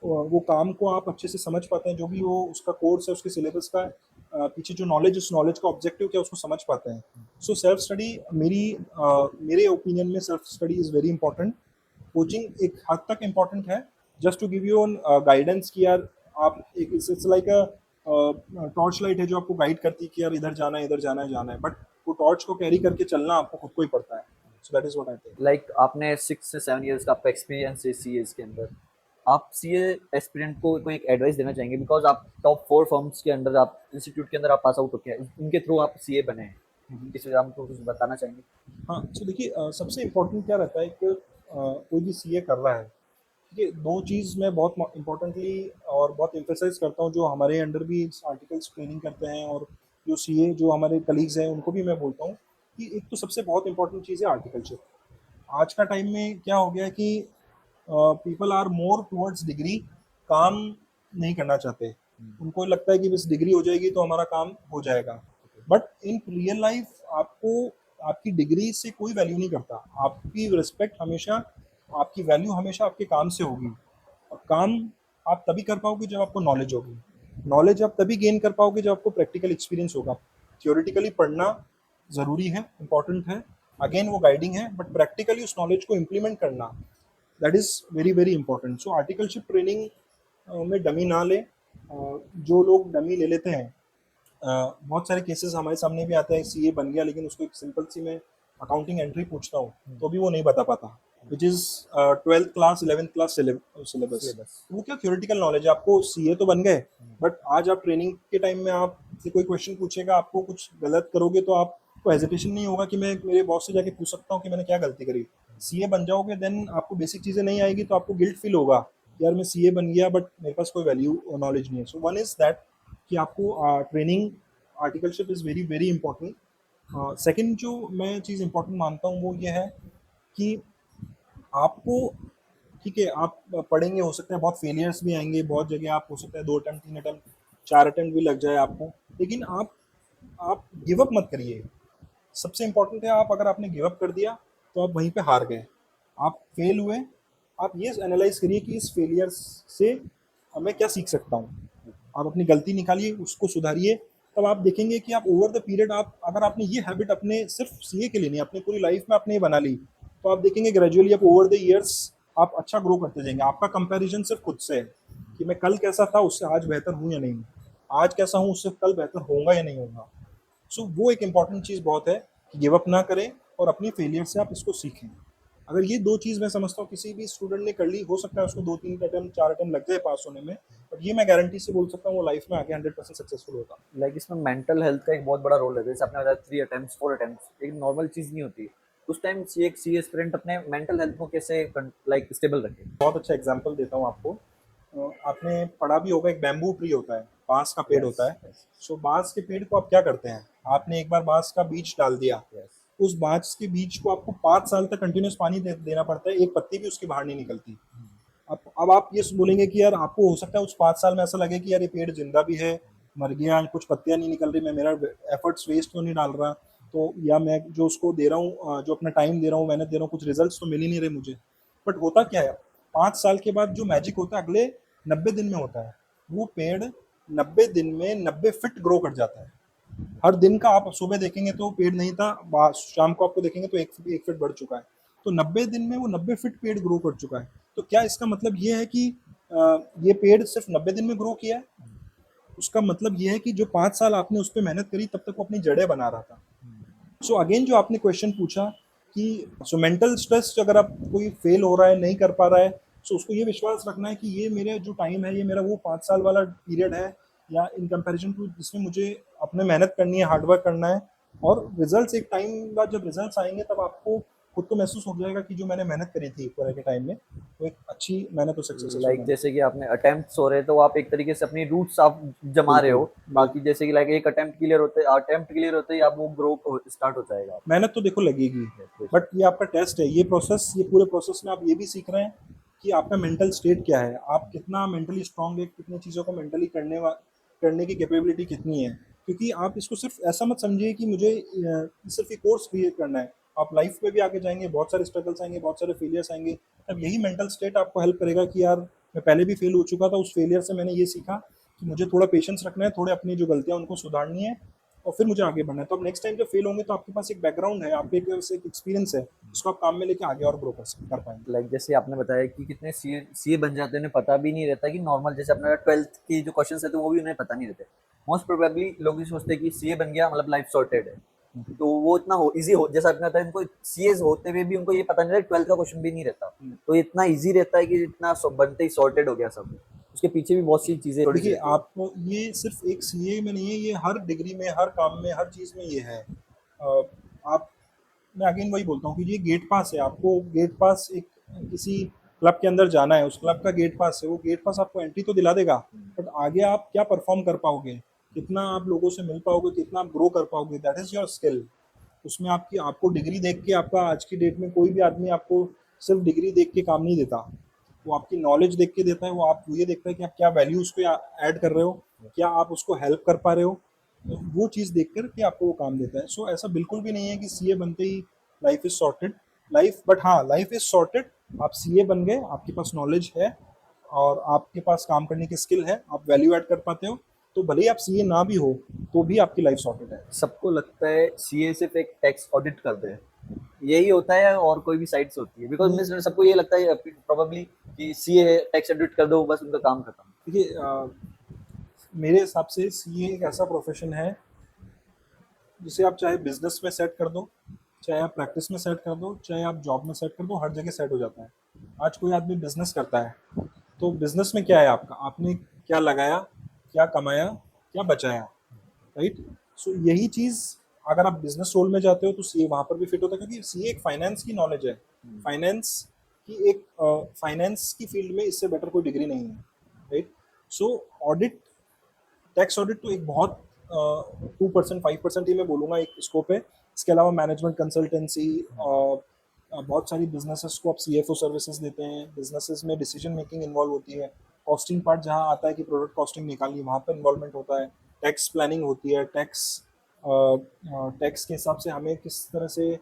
वो काम को आप अच्छे से समझ पाते हैं, जो भी वो उसका कोर्स है, उसके सिलेबस का पीछे जो नॉलेज, उस नॉलेज का ऑब्जेक्टिव क्या है, उसको समझ पाते हैं। सो सेल्फ स्टडी मेरे ओपिनियन में self study is very important. Coaching एक हद तक इम्पॉर्टेंट है, just to give you on guidance कि यार आप एक it's like a torch light है जो आपको गाइड करती है कि यार इधर जाना है, इधर जाना है, जाना है, बट वो टॉर्च को कैरी करके चलना आपको खुद को ही पड़ता है। So that is what I think. Like आपने 6 से 7 इयर्स का आपका एक्सपीरियंस है सीए के अंदर, आप सीए एस्पिरेंट को कोई एक एडवाइस देना चाहेंगे? बिकॉज आप टॉप 4 फर्म्स के अंदर, आप इंस्टीट्यूट के अंदर आप पास आउट होके हैं, इनके थ्रू आप सीए बने हैं, इस वजह हमको कुछ बताना चाहेंगे? हाँ, सो देखिए सबसे इम्पोर्टेंट क्या रहता है कि कोई भी सीए कर रहा है, ठीक है, दो चीज़ मैं बहुत इम्पोर्टेंटली और बहुत एम्फेसाइज करता हूँ, जो हमारे अंडर भी आर्टिकल्स ट्रेनिंग करते हैं और जो सीए जो हमारे कलीग्स हैं उनको भी मैं बोलता हूँ कि एक तो सबसे बहुत इंपॉर्टेंट चीज़ है आर्टिकलशिप। आज का टाइम में क्या हो गया है कि people are more towards degree, काम नहीं करना चाहते। उनको लगता है कि बस डिग्री हो जाएगी तो हमारा काम हो जाएगा, बट इन रियल लाइफ आपको आपकी डिग्री से कोई वैल्यू नहीं करता। आपकी रिस्पेक्ट हमेशा, आपकी वैल्यू हमेशा आपके काम से होगी, और काम आप तभी कर पाओगे जब आपको नॉलेज होगी। नॉलेज आप तभी गेन कर पाओगे जब आपको प्रैक्टिकल एक्सपीरियंस होगा। थियोरेटिकली पढ़ना ज़रूरी है, इंपॉर्टेंट है, अगेन वो गाइडिंग है, बट प्रैक्टिकली उस नॉलेज को इम्प्लीमेंट करना, that is very very important. So articleship training में डमी ना लें। जो लोग डमी ले लेते हैं, बहुत सारे केसेस हमारे सामने भी आते हैं, सीए बन गया लेकिन उसको एक सिंपल सी मैं अकाउंटिंग एंट्री पूछता हूँ तो भी वो नहीं बता पाता, which is 12th class 11th class syllabus. Syllabus. वो क्या थ्योरेटिकल नॉलेज है, आपको सीए तो बन गए बट आज आप ट्रेनिंग के टाइम में आपसे कोई क्वेश्चन पूछेगा, आपको कुछ गलत करोगे तो आपको हेजिटेशन नहीं होगा कि मैं मेरे बॉस से जाके पूछ सकता हूँ कि मैंने क्या गलती करी। सीए बन जाओगे देन आपको बेसिक चीज़ें नहीं आएगी तो आपको गिल्ट फील होगा, यार मैं सीए बन गया बट मेरे पास कोई वैल्यू और नॉलेज नहीं है। सो वन इज़ दैट कि आपको training articleship is very very important. Second जो मैं चीज़ इंपॉर्टेंट मानता हूँ वो ये है कि आपको, ठीक है आप पढ़ेंगे, हो सकता है बहुत फेलियर्स भी आएंगे, बहुत जगह आप हो सकता है 2 अटेम्प्ट 3 अटेम्प्ट 4 अटेम्प्ट भी लग जाए आपको, लेकिन आप गिव अप मत करिए। सबसे इम्पोर्टेंट है, आप अगर आपने गिव अप कर दिया तो आप वहीं पे हार गए, आप फेल हुए। आप ये एनालाइज करिए कि इस फेलियर से मैं क्या सीख सकता हूँ, आप अपनी गलती निकालिए, उसको सुधारिए। तब आप देखेंगे कि आप ओवर द पीरियड, आप अगर आपने ये हैबिट अपने सिर्फ सीए के लिए नहीं, अपनी पूरी लाइफ में आपने ये बना ली, तो आप देखेंगे ग्रेजुअली आप ओवर द ईयर्स आप अच्छा ग्रो करते जाएंगे। आपका कंपैरिजन सिर्फ खुद से है कि मैं कल कैसा था उससे आज बेहतर हूँ या नहीं, आज कैसा हूँ उससे कल बेहतर होगा या नहीं होगा। सो वो एक इम्पॉर्टेंट चीज़ बहुत है कि गिव अप ना करें और अपनी फेलियर से आप इसको सीखें। अगर ये 2 चीज़ मैं समझता हूँ किसी भी स्टूडेंट ने कर ली, हो सकता है उसको 2-3 अटेम्प्ट 4 अटेम्प्ट लग जाए पास होने में, बट ये मैं गारंटी से बोल सकता हूँ वो लाइफ में आगे 100% सक्सेसफुल होगा। लाइक इसमें मेंटल हेल्थ का एक बहुत बड़ा रोल है, जैसे आपने बताया 3 अटेम्प्ट्स 4 अटेम्प्ट्स एक नॉर्मल चीज़ नहीं होती। उस टाइम एक सी एस्पिरेंट अपने मेंटल हेल्थ को कैसे लाइक स्टेबल रखे? बहुत अच्छा एग्जाम्पल देता हूँ आपको। आपने पढ़ा भी होगा, एक बैम्बू ट्री होता है, बांस का पेड़ होता है। यस, सो बांस के पेड़ को आप क्या करते हैं, आपने एक बार बांस का बीज डाल दिया, यस। उस बांस के बीज को आपको 5 साल तक कंटिन्यूस पानी देना पड़ता है, एक पत्ती भी उसकी बाहर नहीं निकलती। अब आप ये बोलेंगे कि यार आपको हो सकता है उस 5 साल में ऐसा लगे कि यार ये पेड़ जिंदा भी है, मर गया, कुछ पत्तियां नहीं निकल रही, मैं मेरा एफर्ट्स वेस्ट तो नहीं डाल रहा, तो या मैं जो उसको दे रहा हूँ, जो अपना टाइम दे रहा हूँ, मेहनत दे रहा हूँ, कुछ रिजल्ट्स तो मिल ही नहीं रहे मुझे। बट होता क्या है, 5 साल के बाद जो मैजिक होता है अगले 90 दिन में होता है। वो पेड़ 90 दिन में 90 फीट ग्रो कर जाता है। हर दिन का आप सुबह देखेंगे तो पेड़ नहीं था, शाम को आपको देखेंगे तो 1 फीट बढ़ चुका है। तो 90 दिन में वो 90 फीट पेड़ ग्रो कर चुका है। तो क्या इसका मतलब ये है कि ये पेड़ सिर्फ 90 दिन में ग्रो किया है? उसका मतलब ये है कि जो 5 साल आपने उस पर मेहनत करी तब तक वो अपनी जड़ें बना रहा था। सो अगेन जो आपने क्वेश्चन पूछा कि सो मेंटल स्ट्रेस, अगर आप कोई फेल हो रहा है, नहीं कर पा रहा है, सो उसको ये विश्वास रखना है कि ये मेरे जो टाइम है, ये मेरा वो 5 साल वाला पीरियड है, या इन कंपैरिजन टू जिसमें मुझे अपने मेहनत करनी है, हार्डवर्क करना है, और रिजल्ट्स एक टाइम बाद जब रिजल्ट्स आएंगे तब आपको खुद को महसूस हो जाएगा कि जो मैंने मेहनत करी थी पूरे के टाइम में वो एक अच्छी मेहनत हो सक्सेसफुल लाइक बनी। जैसे कि आपने अटेम्प्ट्स हो रहे तो आप एक तरीके से अपनी रूट्स आप जमा रहे बिल्कुल, हो, बाकी जैसे कि लाइक एक अटेम्प्ट क्लियर होते ही आप वो ग्रो स्टार्ट हो जाएगा। मेहनत तो देखो लगेगी, Yes, बट ये आपका टेस्ट है, ये प्रोसेस, ये पूरे प्रोसेस में आप ये भी सीख रहे हैं कि आपका मेंटल स्टेट क्या है, आप कितना मेंटली स्ट्रांग है, कितनी चीज़ों को मेंटली करने की कैपेबिलिटी कितनी है। क्योंकि आप इसको सिर्फ ऐसा मत समझिए कि मुझे सिर्फ ये कोर्स क्रिएट करना है, आप लाइफ में भी आगे जाएंगे, बहुत सारे स्ट्रगल्स आएंगे, बहुत सारे फेलियर्स आएंगे, तब यही मेंटल स्टेट आपको हेल्प करेगा कि यार मैं पहले भी फेल हो चुका था, उस फेलियर से मैंने ये सीखा कि मुझे थोड़ा पेशेंस रखना है, थोड़े अपनी जो गलतियाँ उनको सुधारनी है और फिर मुझे आगे बढ़ना है। तो अब नेक्स्ट टाइम जब फेल होंगे तो आपके पास एक बैकग्राउंड है, आपके पास एक एक्सपीरियंस है, उसको आप काम में लेके आगे और ग्रो कर पाएंगे। लाइक जैसे आपने बताया कि कितने सीए बन जाते हैं, उन्हें पता भी नहीं रहता कि नॉर्मल जैसे अपना 12th की जो क्वेश्चंस रहते हैं वो भी उन्हें पता नहीं रहते। मोस्ट प्रोबेबली लोग ये सोचते हैं कि सीए बन गया मतलब लाइफ सॉर्टेड है, तो वो इतना इजी हो जैसा आपने बताया, इनको सीएस होते हुए भी उनको ये पता नहीं रहता, 12th का क्वेश्चन भी नहीं रहता, तो इतना इजी रहता है कि इतना बनते ही सॉर्टेड हो गया सब। उसके पीछे भी बहुत सी चीजें थोड़ी सी देखिए, रहती है। आपको ये सिर्फ एक सीए में नहीं है, ये हर डिग्री में, हर काम में, हर चीज़ में ये है। आप, मैं अगेन वही बोलता हूँ कि ये गेट पास है, आपको गेट पास एक किसी क्लब के अंदर जाना है, उस क्लब का गेट पास है, वो गेट पास आपको एंट्री तो दिला देगा, बट आगे आप क्या परफॉर्म कर पाओगे, कितना आप लोगों से मिल पाओगे, कितना आप ग्रो कर पाओगे, दैट इज़ योर स्किल। उसमें आपको डिग्री देख के, आपका आज की डेट में कोई भी आदमी आपको सिर्फ डिग्री देख के काम नहीं देता, वो आपकी नॉलेज देख के देता है, वो ये देखता है कि आप क्या वैल्यू उसको ऐड कर रहे हो, क्या आप उसको हेल्प कर पा रहे हो, तो वो चीज़ देख कर के आपको वो काम देता है। सो ऐसा बिल्कुल भी नहीं है कि सीए बनते ही life is sorted, life, but हाँ लाइफ इज सॉर्टेड। आप सीए बन गए, आपके पास नॉलेज है और आपके पास काम करने की स्किल है, आप वैल्यू ऐड कर पाते हो, तो भले ही आप सीए ना भी हो तो भी आपकी लाइफ सॉर्टेड है। सबको लगता है सीए सिर्फ एक टैक्स ऑडिट कर दे, यही होता है और कोई भी साइट्स होती है, बिकॉज सबको ये लगता है प्रोबेबली कि सीए टैक्स ऑडिट कर दो बस उनका काम खत्म। देखिए मेरे हिसाब से सीए एक ऐसा प्रोफेशन है जिसे आप चाहे बिजनेस में सेट कर दो, चाहे आप प्रैक्टिस में सेट कर दो, चाहे आप जॉब में सेट कर दो, हर जगह सेट हो जाता है। आज कोई आदमी बिजनेस करता है तो बिजनेस में क्या है आपका, आपने क्या लगाया, क्या कमाया, क्या बचाया, राइट। सो यही चीज़ अगर आप बिजनेस रोल में जाते हो तो सीए वहाँ पर भी फिट होता है, क्योंकि सीए एक फाइनेंस की नॉलेज है। फाइनेंस की एक फाइनेंस की फील्ड में इससे बेटर कोई डिग्री नहीं है, राइट। सो ऑडिट, टैक्स ऑडिट तो एक बहुत 2% 5% ही मैं बोलूँगा एक स्कोप है। इसके अलावा मैनेजमेंट कंसल्टेंसी, बहुत सारी बिजनेसेस को आप सीएफओ सर्विसेज देते हैं, बिजनेसेस में डिसीजन मेकिंग इन्वॉल्व होती है, कॉस्टिंग पार्ट जहाँ आता है कि प्रोडक्ट कॉस्टिंग निकालनी, वहाँ पर इन्वॉल्वमेंट होता है, टैक्स प्लानिंग होती है, टैक्स के हिसाब से हमें किस तरह से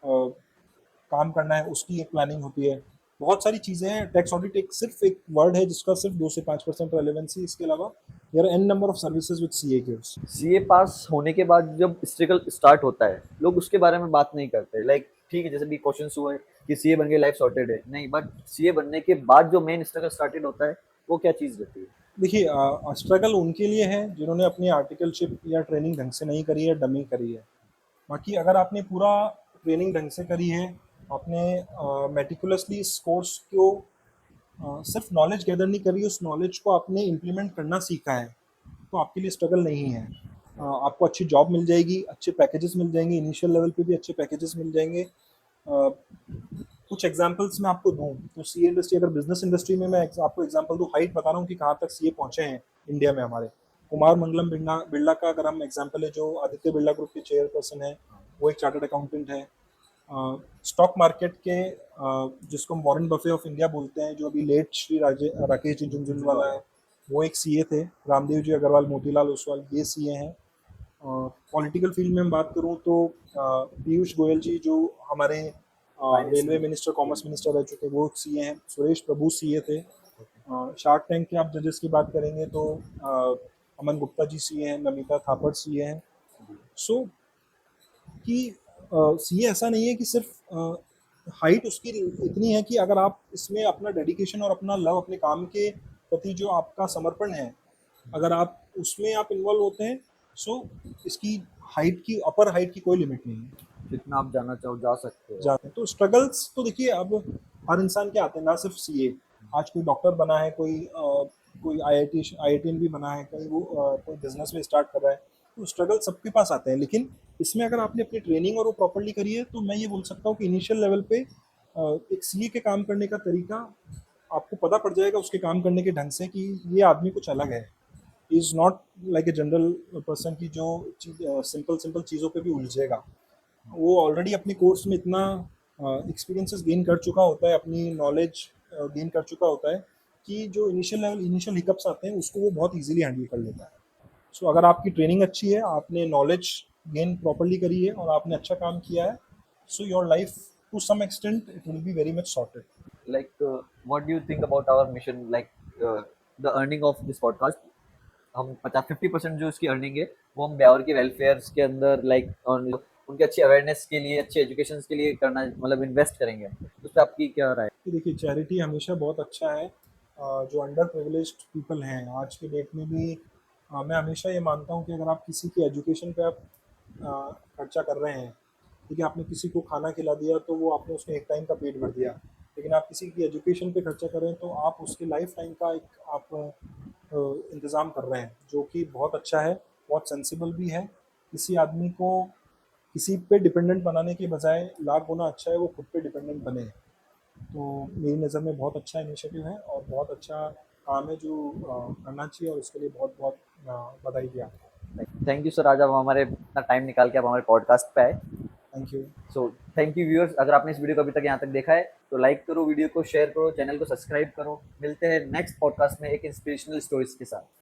काम करना है उसकी एक प्लानिंग होती है। बहुत सारी चीज़ें हैं। टैक्स ऑडिट एक सिर्फ एक वर्ड है जिसका सिर्फ 2 से 5% रेलेवेंसी, इसके अलावा there are n number of services with CA gives. CA पास होने के बाद जब स्ट्रगल स्टार्ट होता है, लोग उसके बारे में बात नहीं करते। लाइक ठीक है, जैसे भी क्वेश्चंस हुए कि सीए बन के लाइफ सॉर्टेड है, नहीं, बट सीए बनने के बाद जो मेन स्ट्रगल स्टार्टेड होता है वो क्या चीज़ रहती है? देखिए स्ट्रगल उनके लिए है जिन्होंने अपनी आर्टिकलशिप या ट्रेनिंग ढंग से नहीं करी है, डमी करी है। बाकी अगर आपने पूरा ट्रेनिंग ढंग से करी है, आपने मेटिकुलसली इस कोर्स को सिर्फ नॉलेज गैदर नहीं करी, उस नॉलेज को आपने इम्प्लीमेंट करना सीखा है, तो आपके लिए स्ट्रगल नहीं है। आपको अच्छी जॉब मिल जाएगी, अच्छे पैकेजेस मिल जाएंगे, इनिशियल लेवल पे भी अच्छे पैकेजेस मिल जाएंगे। कुछ एग्जांपल्स मैं आपको दूं तो सीए इंडस्ट्री, अगर बिजनेस इंडस्ट्री में मैं आपको एग्जांपल दूं, हाइट बता रहा हूँ कि कहाँ तक सीए पहुंचे हैं इंडिया में हमारे। कुमार मंगलम बिरला बिरला का अगर हम एग्जांपल है, जो आदित्य बिरला ग्रुप के चेयरपर्सन है, वो एक चार्टर्ड अकाउंटेंट है। स्टॉक मार्केट के जिसको हम वॉरेन बफे ऑफ इंडिया बोलते हैं, जो अभी लेट श्री राकेश जी झुनझुनवाला है, वो एक सीए थे। रामदेव जी अग्रवाल, मोतीलाल ओसवाल, ये सीए हैं। पॉलिटिकल फील्ड में हम बात करूं तो पीयूष गोयल जी जो हमारे रेलवे मिनिस्टर, कॉमर्स मिनिस्टर रह चुके, वो सीए हैं। सुरेश प्रभु सीए थे। शार्क टैंक के आप जजेस की बात करेंगे तो अमन गुप्ता जी सीए हैं, नमिता थापड़ सीए हैं। सो कि सीए ऐसा नहीं है कि सिर्फ हाइट उसकी इतनी है कि अगर आप इसमें अपना डेडिकेशन और अपना लव, अपने काम के प्रति जो आपका समर्पण है, अगर आप उसमें आप इन्वॉल्व होते हैं, सो इसकी हाइट की, अपर हाइट की कोई लिमिट नहीं है। जितना आप जाना चाहो जा सकते हो। जाते हैं तो स्ट्रगल्स तो देखिए अब हर इंसान के आते हैं, ना सिर्फ सीए। आज कोई डॉक्टर बना है, कोई आईआईटीएन भी बना है, कोई बिजनेस में स्टार्ट कर रहा है, तो स्ट्रगल सबके पास आते हैं। लेकिन इसमें अगर आपने अपनी ट्रेनिंग और वो प्रॉपरली करी है, तो मैं ये बोल सकता हूँ कि इनिशियल लेवल पे एक सीए के काम करने का तरीका आपको पता पड़ जाएगा उसके काम करने के ढंग से, कि ये आदमी कुछ अलग है। Is not like a general person की जो सिंपल सिंपल चीज़ों पे भी उलझेगा। वो ऑलरेडी अपने कोर्स में इतना एक्सपीरियंसेस गेन कर चुका होता है, अपनी नॉलेज गेन कर चुका होता है, कि जो इनिशियल हिकअप्स आते हैं उसको वो बहुत इजीली हैंडल कर लेता है। सो अगर आपकी ट्रेनिंग अच्छी है, आपने नॉलेज गेन प्रॉपरली करी है और आपने अच्छा काम किया है, so your life to some extent it will be very much sorted. Like what do you think about our mission, like the earning of this podcast? हम 50% जो इसकी अर्निंग है वो हम ब्यावर के वेलफेयर के अंदर, लाइक उनके अच्छी अवेयरनेस के लिए, अच्छे एजुकेशन के लिए करना, मतलब इन्वेस्ट करेंगे। उस पर आपकी क्या राय है? कि देखिए चैरिटी हमेशा बहुत अच्छा है। जो अंडर प्रिविलेज्ड पीपल हैं आज के डेट में भी, मैं हमेशा ये मानता हूँ कि अगर आप किसी की एजुकेशन पे आप खर्चा कर रहे हैं, ठीक है, आपने किसी को खाना खिला दिया तो वो आपने उसके एक टाइम का पेट भर दिया, लेकिन आप किसी की एजुकेशन पे खर्चा कर रहे हैं तो आप उसके लाइफ टाइम का एक आप इंतज़ाम कर रहे हैं, जो कि बहुत अच्छा है, बहुत सेंसिबल भी है। किसी आदमी को किसी पे डिपेंडेंट बनाने के बजाय लाख गुना अच्छा है वो खुद पे डिपेंडेंट बने। तो मेरी नज़र में बहुत अच्छा इनिशिएटिव है और बहुत अच्छा काम है जो करना चाहिए, और उसके लिए बहुत बहुत बधाई दी आपको। थैंक यू सर, आज आप हमारे इतना टाइम निकाल के आप हमारे पॉडकास्ट पे आए। Thank you. So thank you viewers, अगर आपने इस वीडियो को अभी तक यहाँ तक देखा है तो लाइक करो, वीडियो को शेयर करो, चैनल को सब्सक्राइब करो। मिलते हैं नेक्स्ट पॉडकास्ट में एक इंस्पिरेशनल स्टोरीज के साथ।